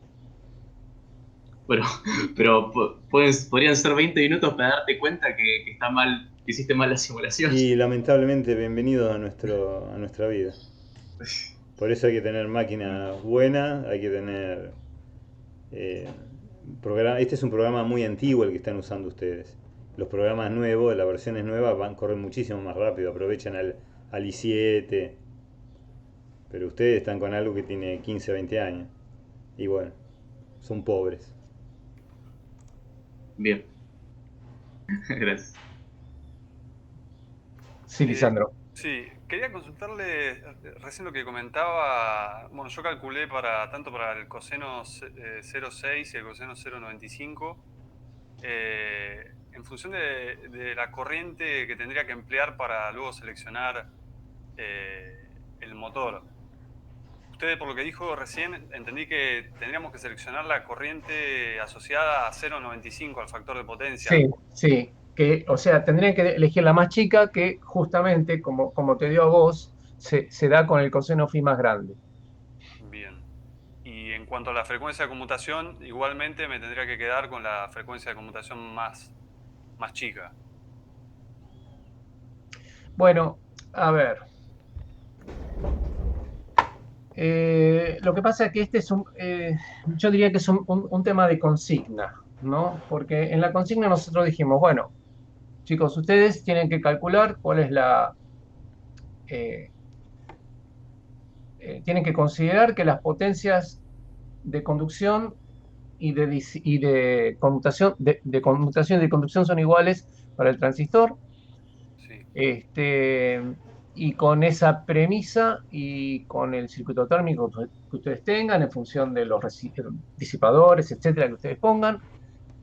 Pero podrían ser 20 minutos para darte cuenta que está mal Hiciste mal la simulación. Y lamentablemente, bienvenidos a nuestra vida. Por eso hay que tener máquinas buenas, hay que tener este es un programa muy antiguo el que están usando ustedes. Los programas nuevos, las versiones nuevas corren muchísimo más rápido, aprovechan al i7, pero ustedes están con algo que tiene 15, 20 años. Y bueno, son pobres. Bien. Gracias. Sí, Lisandro. Sí, quería consultarle recién lo que comentaba. Bueno, yo calculé tanto para el coseno 0,6 y el coseno 0,95, en función de la corriente que tendría que emplear para luego seleccionar el motor. Ustedes, por lo que dijo recién, entendí que tendríamos que seleccionar la corriente asociada a 0,95 al factor de potencia. Sí, sí. O sea, tendrían que elegir la más chica que justamente, como te dio a vos, se da con el coseno phi más grande. Bien. Y en cuanto a la frecuencia de conmutación, igualmente me tendría que quedar con la frecuencia de conmutación más chica. Bueno, a ver. Lo que pasa es que este es yo diría que es un tema de consigna, ¿no? Porque en la consigna nosotros dijimos, bueno, chicos, ustedes tienen que calcular cuál es tienen que considerar que las potencias de conducción y de conmutación, de conmutación y de conducción son iguales para el transistor. Sí. Y con esa premisa y con el circuito térmico que ustedes tengan en función de los disipadores, etcétera, que ustedes pongan,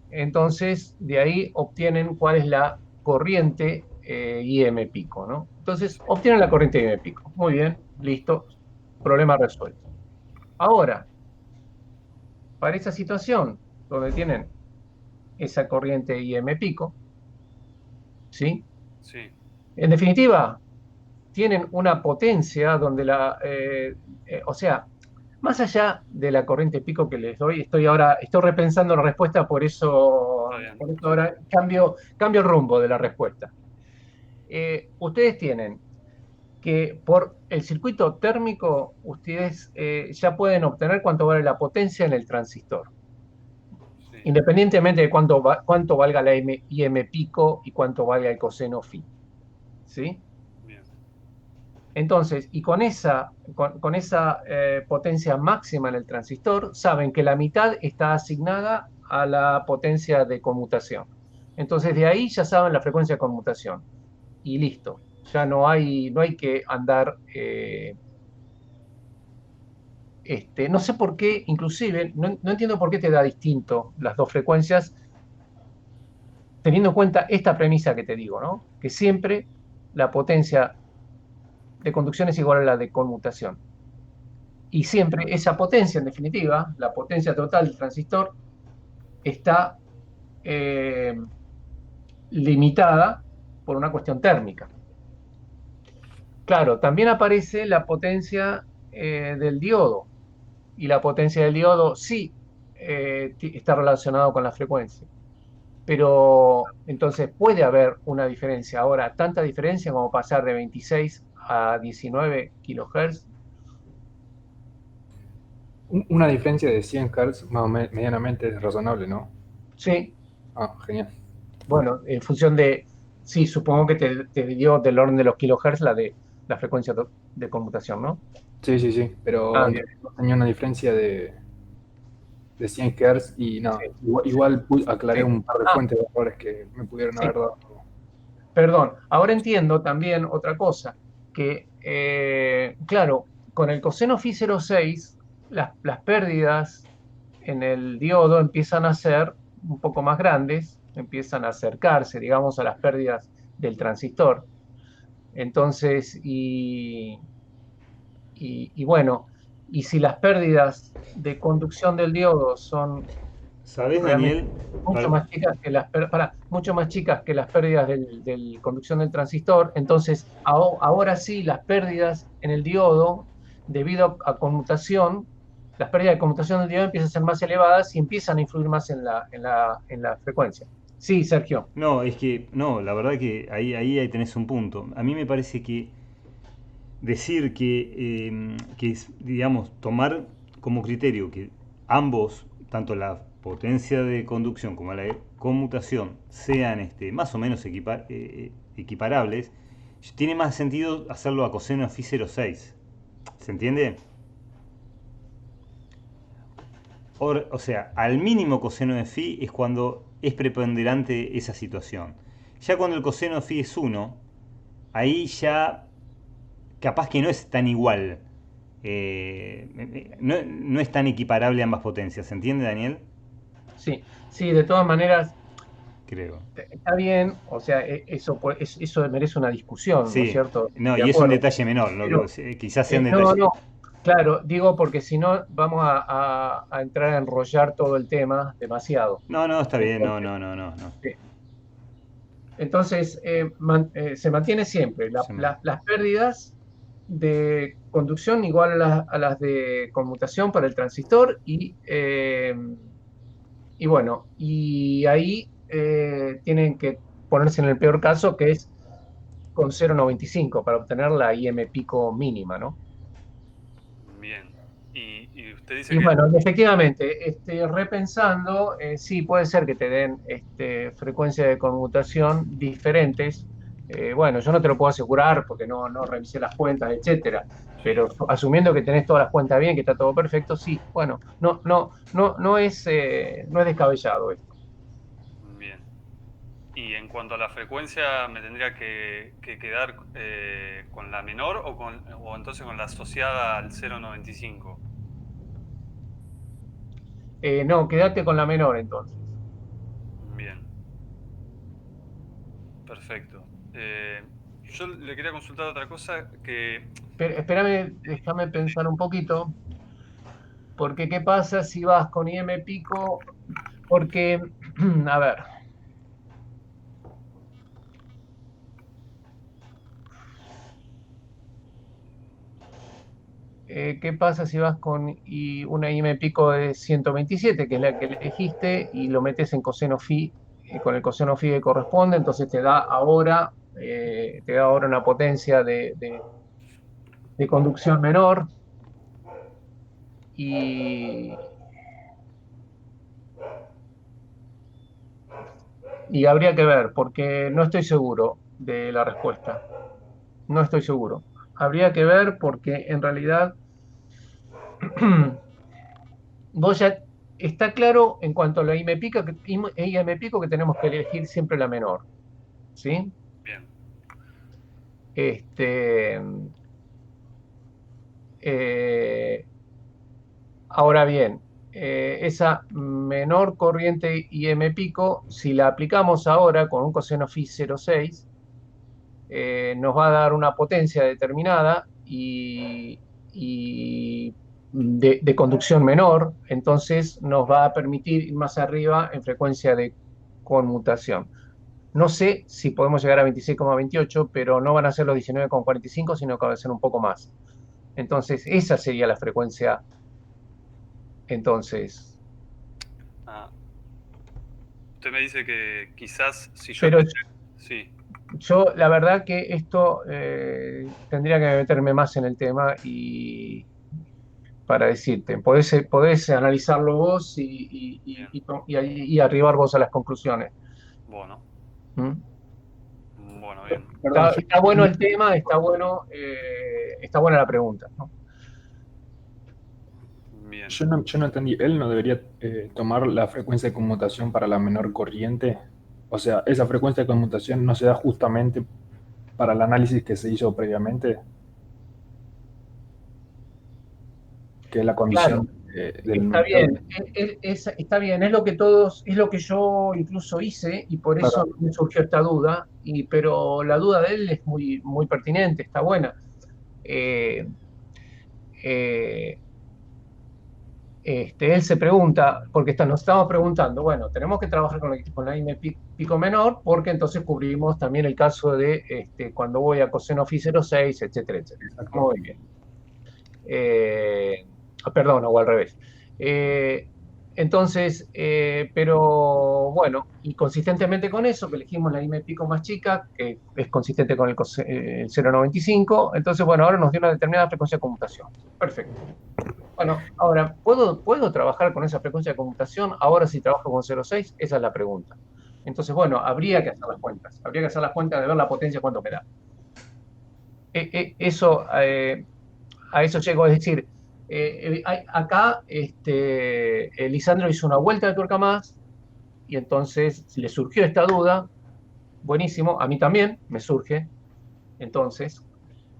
entonces de ahí obtienen cuál es la corriente IM pico, ¿no? Entonces obtienen la corriente IM pico. Muy bien, listo, problema resuelto. Ahora, para esa situación donde tienen esa corriente IM pico, ¿sí? Sí. En definitiva, tienen una potencia donde o sea, más allá de la corriente pico que les doy, estoy repensando la respuesta, por eso ahora cambio el rumbo de la respuesta. Ustedes tienen que por el circuito térmico, ustedes ya pueden obtener cuánto vale la potencia en el transistor. Sí. Independientemente de cuánto valga la IM pico y cuánto valga el coseno phi. ¿Sí? Entonces, y con esa potencia máxima en el transistor, saben que la mitad está asignada a la potencia de conmutación. Entonces, de ahí ya saben la frecuencia de conmutación. Y listo. Ya no hay que andar... no sé por qué, inclusive, no entiendo por qué te da distinto las dos frecuencias, teniendo en cuenta esta premisa que te digo, ¿no? Que siempre la potencia de conducción es igual a la de conmutación. Y siempre esa potencia, en definitiva, la potencia total del transistor, está limitada por una cuestión térmica. Claro, también aparece la potencia del diodo. Y la potencia del diodo sí está relacionado con la frecuencia. Pero entonces puede haber una diferencia. Ahora, tanta diferencia como pasar de 26 a 19 kHz. Una diferencia de 100 Hz más o menos medianamente es razonable, ¿no? Sí. Ah, genial. Bueno, en función de... Sí, supongo que te dio del orden de los kilohertz la frecuencia de conmutación, ¿no? Sí, pero tenía una diferencia de 100 Hz y no, sí. igual aclaré un par de fuentes de errores que me pudieron haber dado. Perdón, ahora entiendo también otra cosa, que claro, con el coseno phi 0,6 las pérdidas en el diodo empiezan a ser un poco más grandes, empiezan a acercarse, digamos, a las pérdidas del transistor. Entonces, y bueno, y si las pérdidas de conducción del diodo son... ¿Sabes, Daniel? Mucho más chicas que las pérdidas de conducción del transistor, entonces ahora sí las pérdidas en el diodo, debido a conmutación, las pérdidas de conmutación del diodo empiezan a ser más elevadas y empiezan a influir más en la frecuencia. Sí, Sergio. No, es que, no, la verdad que ahí tenés un punto. A mí me parece que decir que es, digamos, tomar como criterio que ambos, tanto la potencia de conducción como la de conmutación, sean más o menos equiparables, tiene más sentido hacerlo a coseno de phi 0,6. ¿Se entiende? O sea, al mínimo coseno de phi es cuando es preponderante esa situación. Ya cuando el coseno de phi es 1, ahí ya capaz que no es tan igual. No es tan equiparable ambas potencias. ¿Se entiende, Daniel? Sí, sí, de todas maneras, Creo. está bien, o sea, eso merece una discusión, ¿no es Sí, cierto? no, De y es un acuerdo. detalle menor, Pero, quizás sea un no, detalle. no, claro, digo porque si no vamos a entrar a enrollar todo el tema demasiado. No, no, está bien, no, Entonces, no, no, no, no. sí. Entonces, se mantiene siempre las pérdidas de conducción igual a las de conmutación para el transistor y bueno, y ahí tienen que ponerse en el peor caso, que es con 0,95 para obtener la IM pico mínima, ¿no? Bien. Y usted dice Y que bueno, efectivamente, repensando, sí puede ser que te den frecuencias de conmutación diferentes. Bueno, yo no te lo puedo asegurar porque no revisé las cuentas, etcétera. Pero asumiendo que tenés todas las cuentas bien, que está todo perfecto, sí, bueno, no es descabellado esto. bien. Y en cuanto a la frecuencia, ¿me tendría que quedar con la menor o entonces con la asociada al 0,95? No, quédate con la menor entonces. Bien. Perfecto. Yo le quería consultar otra cosa que... Espérame, déjame pensar un poquito, porque ¿qué pasa si vas con IM pico? Porque, a ver, ¿qué pasa si vas con una IM pico de 127, que es la que elegiste, y lo metes en coseno phi, con el coseno phi que corresponde? Entonces te da ahora una potencia de conducción menor y, y habría que ver, porque no estoy seguro de la respuesta. No estoy seguro. Habría que ver porque en realidad vos ya está claro en cuanto a la IM pico que tenemos que elegir siempre la menor, ¿sí? Bien. Ahora bien, esa menor corriente IM pico, si la aplicamos ahora con un coseno phi 0,6, nos va a dar una potencia determinada y de conducción menor, entonces nos va a permitir ir más arriba en frecuencia de conmutación. No sé si podemos llegar a 26,28, pero no van a ser los 19,45, sino que va a ser un poco más. Entonces, esa sería la frecuencia. Entonces, Usted me dice que quizás si yo... pero Sí. yo, la verdad que esto tendría que meterme más en el tema y para decirte, podés analizarlo vos y arribar vos a las conclusiones. Bueno. ¿Mm? Bueno, bien. Está bueno el tema, está buena la pregunta, ¿no? Bien. Yo no entendí, ¿él no debería tomar la frecuencia de conmutación para la menor corriente? O sea, ¿esa frecuencia de conmutación no se da justamente para el análisis que se hizo previamente? Que es la condición del Está nuclear. bien, está bien, es lo que yo incluso hice y por eso Claro. me surgió esta duda, pero la duda de él es muy, muy pertinente, está buena. Él se pregunta, porque nos estamos preguntando, bueno, tenemos que trabajar con la IM pico menor, porque entonces cubrimos también el caso de cuando voy a coseno phi 0,6, etcétera, etcétera. Muy bien. Perdón, o al revés. Entonces, pero bueno, y consistentemente con eso, que elegimos la IM pico más chica, que es consistente con el 0,95, entonces, bueno, ahora nos dio una determinada frecuencia de conmutación. Perfecto. Bueno, ahora, ¿puedo trabajar con esa frecuencia de conmutación? Ahora si trabajo con 0,6, esa es la pregunta. Entonces, bueno, habría que hacer las cuentas. Habría que hacer las cuentas de ver la potencia cuánto me da. Eso, a eso llego, es decir, acá Lisandro hizo una vuelta de tuerca más y entonces le surgió esta duda. Buenísimo, a mí también me surge. Entonces,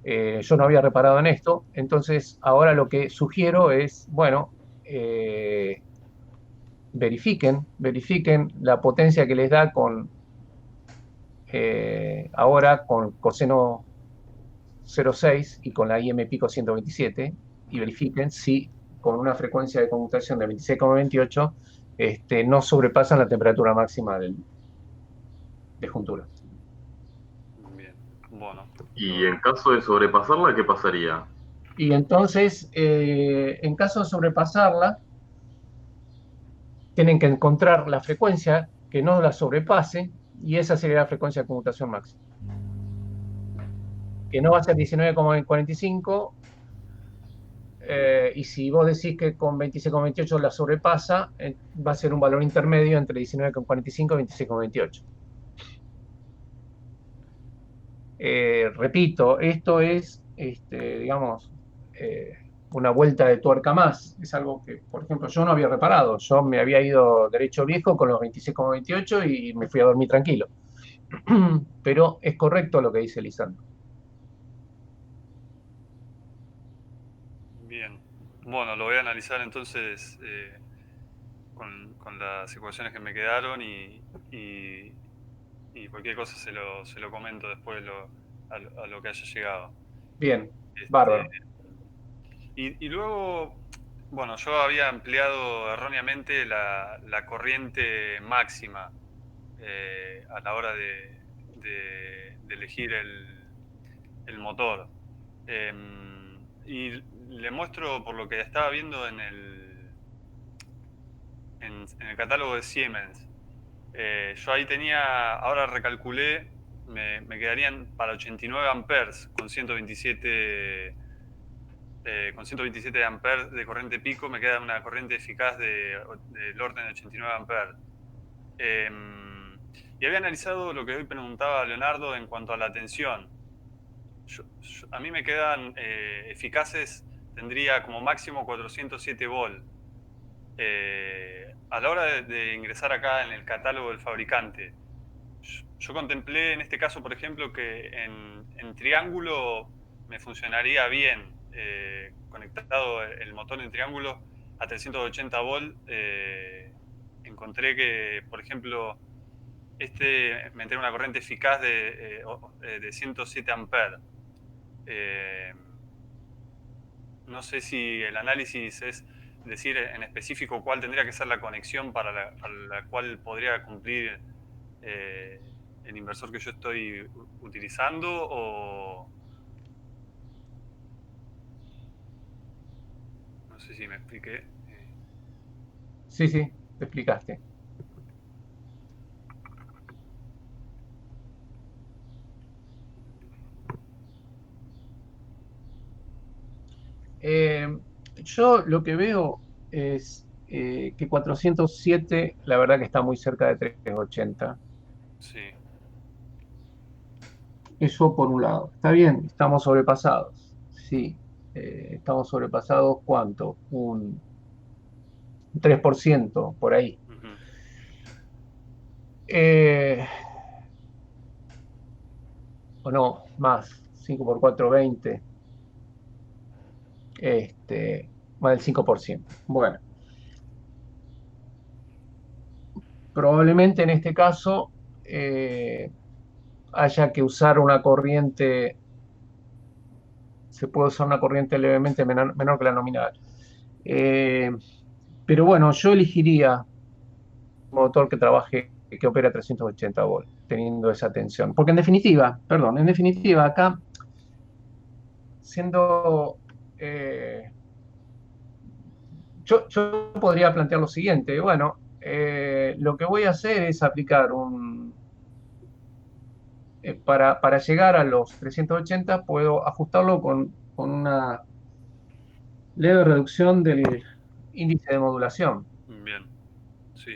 yo no había reparado en esto. Entonces, ahora lo que sugiero es, bueno, verifiquen la potencia que les da con ahora con coseno 0,6 y con la IM pico 127, y verifiquen si con una frecuencia de conmutación de 26,28 no sobrepasan la temperatura máxima de juntura. Bien, bueno. Y en caso de sobrepasarla, ¿qué pasaría? Y entonces, en caso de sobrepasarla, tienen que encontrar la frecuencia que no la sobrepase, y esa sería la frecuencia de conmutación máxima. Que no va a ser 19,45, y si vos decís que con 26,28 la sobrepasa, va a ser un valor intermedio entre 19,45 y 26,28. Repito, esto es, digamos, una vuelta de tuerca más. Es algo que, por ejemplo, yo no había reparado. Yo me había ido derecho viejo con los 26,28 y me fui a dormir tranquilo. Pero es correcto lo que dice Lisandro. Bien. Bueno, lo voy a analizar entonces con las ecuaciones que me quedaron y cualquier cosa se lo comento después a lo que haya llegado. Bien, bárbaro. Y luego, bueno, yo había empleado erróneamente la corriente máxima a la hora de elegir el motor. Y le muestro, por lo que estaba viendo en el catálogo de Siemens, yo ahí tenía, ahora recalculé, me quedarían para 89 amperes con 127 amperes de corriente pico, me queda una corriente eficaz del orden de 89 amperes. Y había analizado lo que hoy preguntaba Leonardo en cuanto a la tensión. A mí me quedan eficaces, tendría como máximo 407 volt. A la hora de ingresar acá en el catálogo del fabricante, yo contemplé en este caso, por ejemplo, que en triángulo me funcionaría bien, conectado el motor en triángulo a 380 volt. Encontré que, por ejemplo, me entrega una corriente eficaz de 107 amperes. No sé si el análisis es decir en específico cuál tendría que ser la conexión para la cual podría cumplir el inversor que yo estoy utilizando, o no sé si me expliqué. Sí, te explicaste. Yo lo que veo es que 407, la verdad que está muy cerca de 380. Sí. Eso por un lado. Está bien, estamos sobrepasados. Sí, estamos sobrepasados, ¿cuánto? Un 3% por ahí. O no, más. 5 por 4, 20. Más del 5%. Bueno. Probablemente en este caso haya que usar una corriente, se puede usar una corriente levemente menor que la nominal. Pero bueno, yo elegiría un motor que trabaje, que opera a 380 volts, teniendo esa tensión. Porque en definitiva, acá, siendo yo podría plantear lo siguiente. Bueno, lo que voy a hacer es aplicar para llegar a los 380, puedo ajustarlo con una leve reducción del índice de modulación. Bien, sí.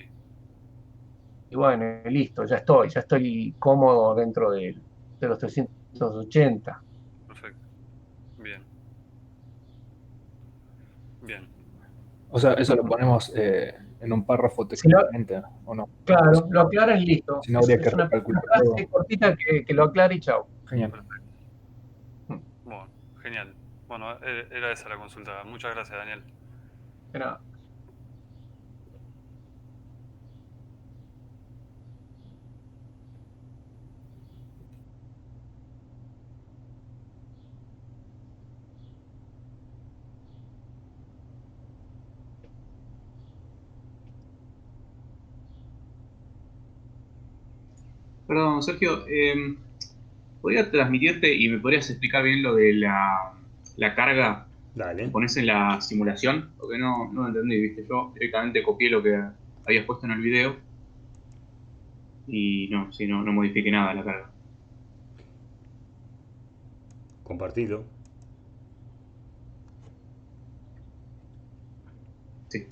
Y bueno, listo, ya estoy cómodo dentro de los 380. Perfecto. Bien. Bien. O sea, eso lo ponemos en un párrafo Si no- técnicamente, ¿o no? claro, lo aclaras y listo. Si no, habría que Es una recalcular frase todo. cortita que lo aclare y chao. Genial. Bueno, genial. Bueno, era esa la consulta. Muchas gracias, Daniel. De nada. Perdón, Sergio, ¿podría transmitirte y me podrías explicar bien lo de la carga que pones en la simulación? Porque no lo entendí, ¿viste? Yo directamente copié lo que habías puesto en el video y no modifiqué nada la carga. Compartilo. Sí.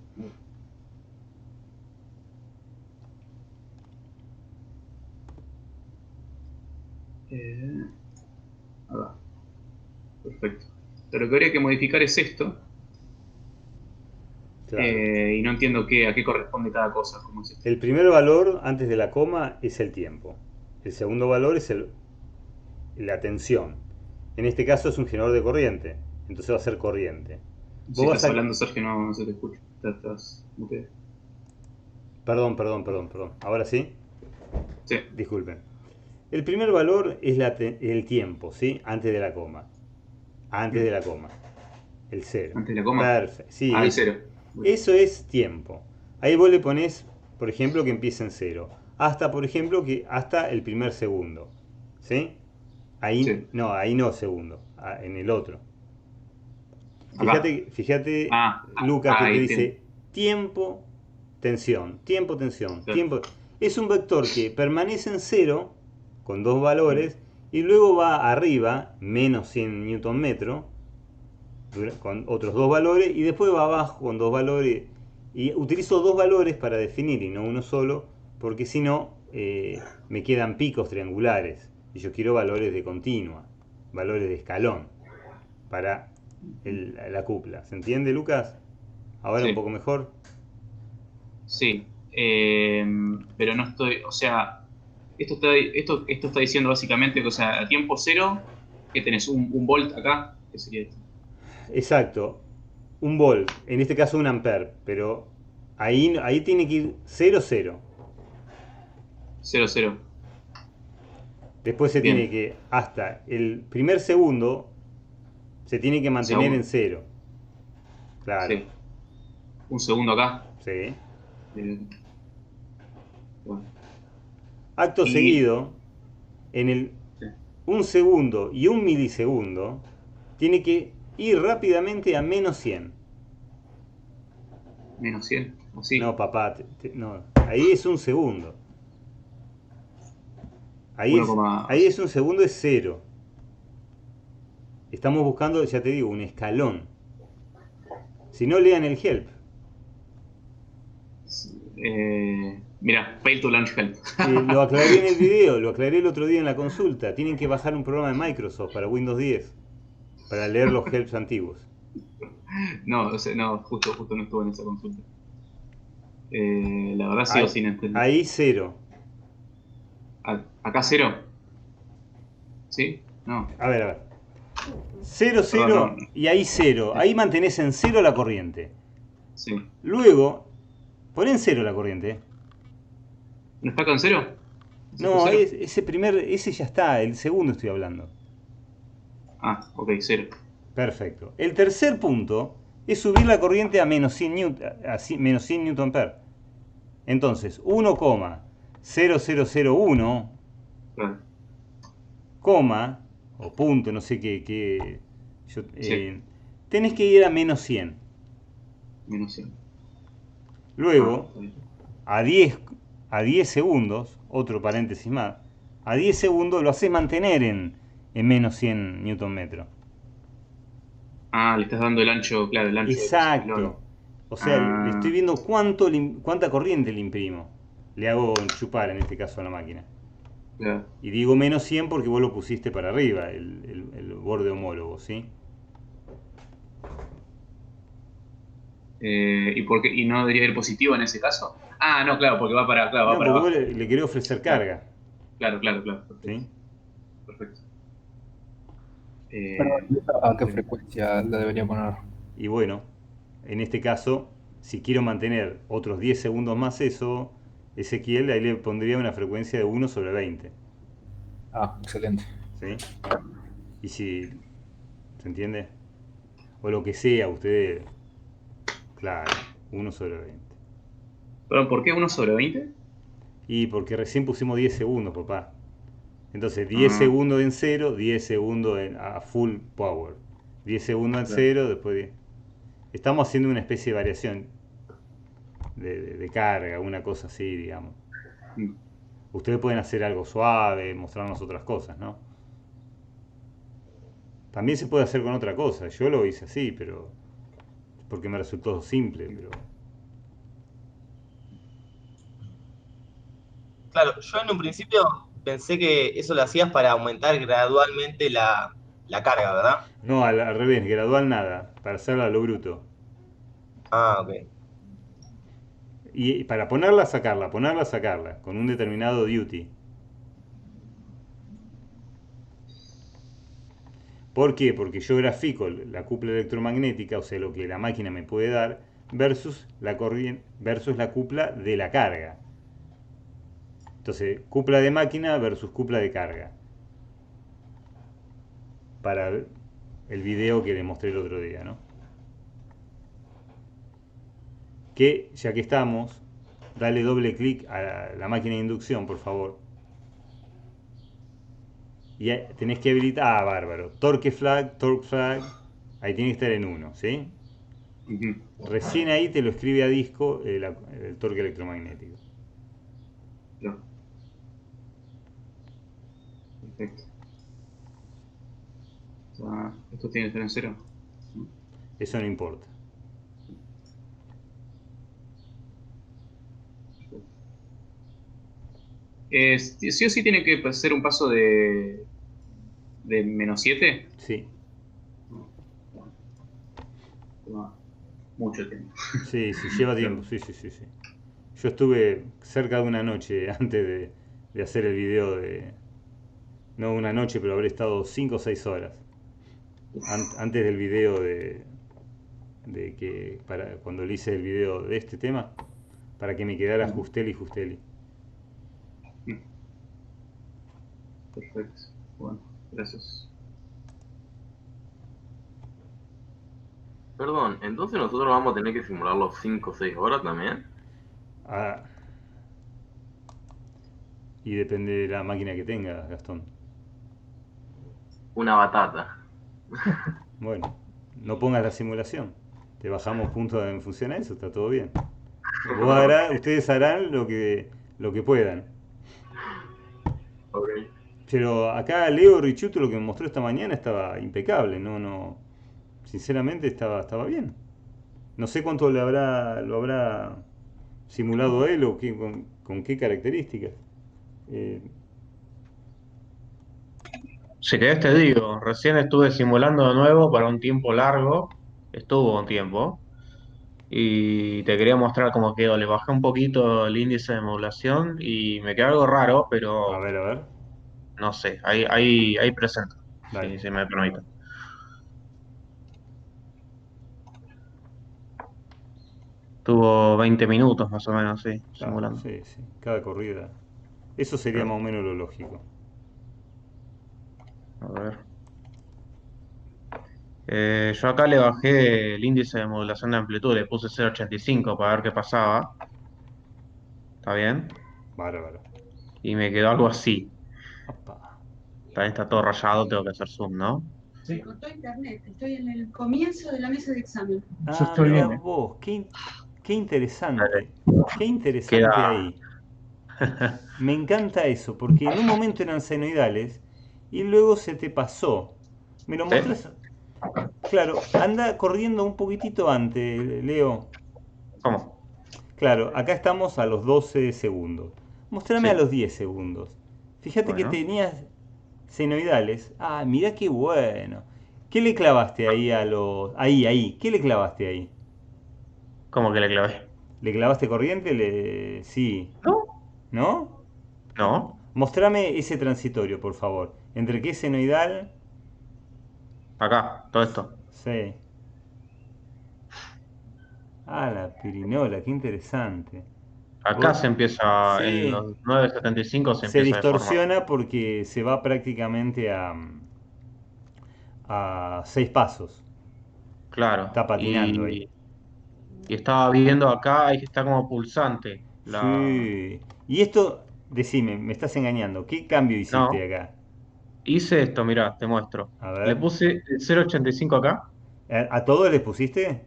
Acá. Perfecto. Pero lo que habría que modificar es esto. Claro. Y no entiendo a qué corresponde cada cosa. ¿Cómo es esto? El primer valor antes de la coma es el tiempo. El segundo valor es la tensión. En este caso es un generador de corriente. Entonces va a ser corriente. Si estás hablando, Sergio, no se te escucha. Estás muteado. Perdón. ¿Ahora sí? Sí. Disculpen. El primer valor es el tiempo, ¿sí? Antes de la coma. Antes de la coma. El 0. ¿Antes de la coma? Perfecto. Sí, el 0. Eso es tiempo. Ahí vos le ponés, por ejemplo, que empiece en 0. Hasta, por ejemplo, que hasta el primer segundo. ¿Sí? Ahí Sí. no, ahí no segundo. En el otro. Acá. Fíjate, Lucas, que te dice entiendo. tiempo, tensión, tiempo, tensión, Sí. tiempo. Es un vector que permanece en 0 con dos valores y luego va arriba, menos 100 Newton metro, con otros dos valores, y después va abajo con dos valores. Y utilizo dos valores para definir y no uno solo, porque si no me quedan picos triangulares y yo quiero valores de continua, valores de escalón para la cupla. ¿Se entiende, Lucas? Ahora Sí. un poco mejor. Sí. Pero no estoy. O sea, esto está diciendo básicamente que, o sea, a tiempo 0, que tenés un volt acá, que sería esto. Exacto. Un volt, en este caso un ampere, pero ahí tiene que ir 0, 0. 0, 0. Después se Bien. tiene que, hasta el primer segundo, se tiene que mantener en 0. Claro. Sí. Un segundo acá. Sí. Bueno. Acto seguido, en el un segundo y un milisegundo, tiene que ir rápidamente a menos 100. Menos 100. Así. No, papá, no. Ahí es un segundo. Ahí es un segundo, es 0. Estamos buscando, ya te digo, un escalón. Si no, lean el help. Mira, fail to launch help. Lo aclaré en el video, lo aclaré el otro día en la consulta. Tienen que bajar un programa de Microsoft para Windows 10 para leer los helps antiguos. No, justo no estuve en esa consulta. La verdad sigo sin entender. Ahí 0. ¿Acá 0? ¿Sí? No. A ver. 0, 0 no. y ahí 0. Ahí mantenés en 0 la corriente. Sí. Luego, pon en 0 la corriente. ¿No está con 0? No, ese ya está, el segundo estoy hablando. Ah, ok, 0. Perfecto. El tercer punto es subir la corriente a menos 100 Newton per. Entonces, 1,0001, coma, o punto, no sé qué, tenés que ir a menos 100. Menos 100. Luego, a 10 segundos, otro paréntesis más, a 10 segundos lo haces mantener en menos 100 newton metro. Ah, le estás dando el ancho, claro, el ancho del Exacto. loro. O sea, Ah. estoy viendo cuánta corriente le imprimo. Le hago chupar en este caso a la máquina. Claro. Y digo menos 100 porque vos lo pusiste para arriba, el borde homólogo, ¿sí? ¿Y por qué? ¿Y no debería ir positivo en ese caso? Ah, no, claro, porque va para, claro, va No, para porque abajo. vos le querés ofrecer carga. Claro. Perfecto. ¿Sí? Perfecto. Pero, ¿a qué frecuencia la debería poner? Y bueno, en este caso, si quiero mantener otros 10 segundos más eso, Ezequiel, ahí le pondría una frecuencia de 1/20. Ah, excelente. ¿Sí? Y si, ¿se entiende? O lo que sea, ustedes, claro, 1/20. ¿Pero por qué 1/20? Y porque recién pusimos 10 segundos, papá. Entonces, 10 segundos en cero, 10 segundos a full power. 10 segundos en Claro. cero, después 10. Estamos haciendo una especie de variación de carga, una cosa así, digamos. Ustedes pueden hacer algo suave, mostrarnos otras cosas, ¿no? También se puede hacer con otra cosa. Yo lo hice así, pero porque me resultó simple, pero Claro, yo en un principio pensé que eso lo hacías para aumentar gradualmente la carga, ¿verdad? no, al revés, gradual nada, para hacerlo a lo bruto. Ah, ok. Y para sacarla, con un determinado duty. ¿Por qué? Porque yo grafico la cupla electromagnética, o sea, lo que la máquina me puede dar, versus la corriente, versus la cupla de la carga. Entonces, cupla de máquina versus cupla de carga. Para el video que les mostré el otro día, ¿no? Que, ya que estamos, dale doble clic a la máquina de inducción, por favor. Y tenés que habilitar, bárbaro, torque flag, ahí tiene que estar en 1, ¿sí? Recién ahí te lo escribe a disco el torque electromagnético. No. Perfecto. Esto tiene que estar en 0. Eso no importa. ¿Sí o sí tiene que ser un paso de menos 7? Sí. Toma mucho tiempo. Sí, lleva tiempo, sí. Yo estuve cerca de una noche antes de hacer el video no una noche, pero habré estado 5 o 6 horas. Antes del video cuando le hice el video de este tema, para que me quedara Justeli. Perfecto. Bueno, gracias. Perdón, entonces nosotros vamos a tener que simularlo 5 o 6 horas también. Y depende de la máquina que tenga, Gastón. Una batata. Bueno, no pongas la simulación. Te bajamos puntos en función a eso, está todo bien. Ustedes harán lo que puedan. Okay. Pero acá Leo Richuto lo que me mostró esta mañana estaba impecable, no, sinceramente estaba bien. No sé cuánto lo habrá simulado él o con qué características. Si querés te digo, recién estuve simulando de nuevo para un tiempo largo, estuvo un tiempo, y te quería mostrar cómo quedó. Le bajé un poquito el índice de modulación y me quedó algo raro, pero A ver. no sé, ahí presento, Dale. si me permite. Tuvo 20 minutos más o menos, sí, simulando. Sí, cada corrida. Eso sería más o menos lo lógico. A ver. Yo acá le bajé el índice de modulación de amplitud, le puse 0,85 para ver qué pasaba. ¿Está bien? Bárbaro. Y me quedó algo así. También está todo rayado, tengo que hacer zoom, ¿no? Sí. Se cortó internet. Estoy en el comienzo de la mesa de examen. Yo estoy mirá bien. vos, qué interesante. Qué interesante Queda. ahí. Me encanta eso, porque en un momento eran senoidales y luego se te pasó. ¿Me lo ¿Sí? mostrás? Claro, anda corriendo un poquitito antes, Leo. ¿Cómo? Claro, acá estamos a los 12 segundos. Mostrame Sí. a los 10 segundos. Fíjate que Bueno. tenías senoidales. Ah, mirá qué bueno. ¿Qué le clavaste ahí a los... Ahí. ¿Qué le clavaste ahí? ¿Cómo que le clavé? ¿Le clavaste corriente? Sí. No. ¿No? No. Mostrame ese transitorio, por favor. ¿Entre qué senoidal? Acá, todo esto. Sí. Ah, la pirinola, qué interesante. Acá Vos- se empieza, en Sí. los 9.75 se Se empieza a deformar. distorsiona porque se va prácticamente a 6 pasos. Claro. Está patinando ahí. Y estaba viendo acá, ahí está como pulsante. Sí. Y esto, decime, me estás engañando. ¿Qué cambio hiciste No, acá? hice esto, mirá, te muestro. A Le ver. puse el 0.85 acá, ¿A todos les pusiste?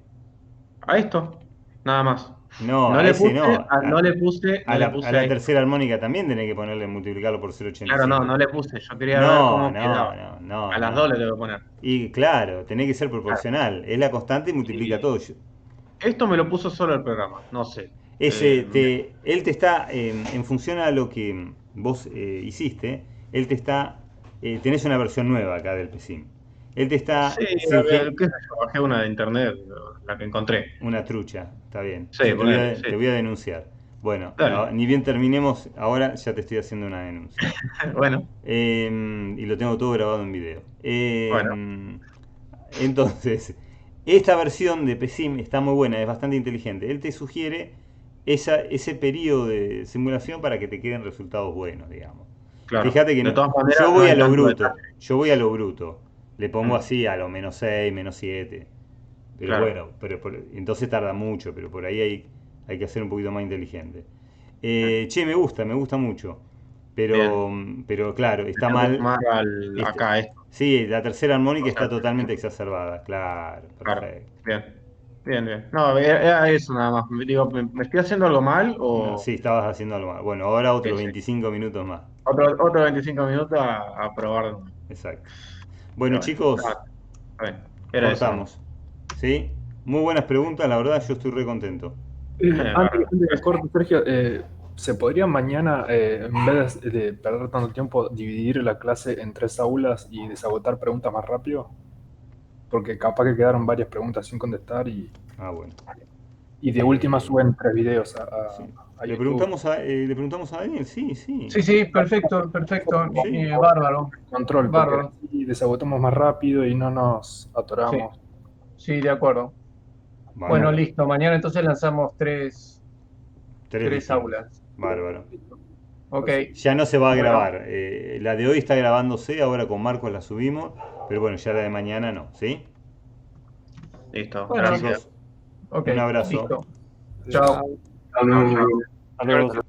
a esto, nada más. No, No a le ese puse, no. no le puse, A no le a puse la a esto. tercera armónica también tenés que ponerle, multiplicarlo por 0.85. Claro, no le puse. Yo quería ver No, cómo no, quedaba. no, A las no. dos le tengo que poner. Y claro, tenés que ser proporcional. Es la constante y multiplica Y todo. esto me lo puso solo el programa, no sé. Él te está, en función a lo que vos hiciste, él te está, tenés una versión nueva acá del PSIM. Él te está Sí, qué sé yo, bajé una de internet, la que encontré. una trucha, está bien. Sí, Yo ponele, sí. te voy a denunciar. Bueno, Dale. ni bien terminemos, ahora ya te estoy haciendo una denuncia. Bueno, Y lo tengo todo grabado en video. bueno. Entonces, esta versión de PSIM está muy buena, es bastante inteligente. Él te sugiere ese periodo de simulación para que te queden resultados buenos, digamos. Claro. Fíjate que De todas maneras, yo voy no hay a lo tanto bruto. detalle. Yo voy a lo bruto. Le pongo Mm. así a lo -6, -7. Pero Claro. bueno, entonces tarda mucho, pero por ahí hay que hacer un poquito más inteligente. Che, me gusta mucho. Pero claro, está Tengo que mal. sumar acá esto. Sí, la tercera armónica O sea, está totalmente exacerbada, claro, Claro. perfecto. Bien. No, era eso nada más. Digo, ¿me estoy haciendo algo mal No, o sí, estabas haciendo algo mal. Bueno, ahora otros Sí. 25 minutos más. otro 25 minutos a probar de nuevo? Exacto. Pero Bueno, chicos, está bien. Era eso nomás. cortamos. ¿Sí? Muy buenas preguntas, la verdad, yo estoy re contento. Antes de corte, Sergio, ¿se podría mañana, en vez de perder tanto tiempo, dividir la clase en 3 aulas y desagotar preguntas más rápido? Porque capaz que quedaron varias preguntas sin contestar y bueno. y de última suben 3 videos a Le YouTube. preguntamos a Daniel, sí. Sí, perfecto. Bárbaro. Control, Bárbaro. porque así desagotamos más rápido y no nos atoramos. Sí, de acuerdo. Bárbaro. Bueno, listo. Mañana entonces lanzamos tres distintas. aulas. Bárbaro. Ok. Ya no se va a Bueno. grabar. La de hoy está grabándose, ahora con Marcos la subimos, pero bueno, ya la de mañana no, ¿sí? Listo. Bueno, Gracias. ok, Un abrazo. listo. Chao. Chao. Hasta luego.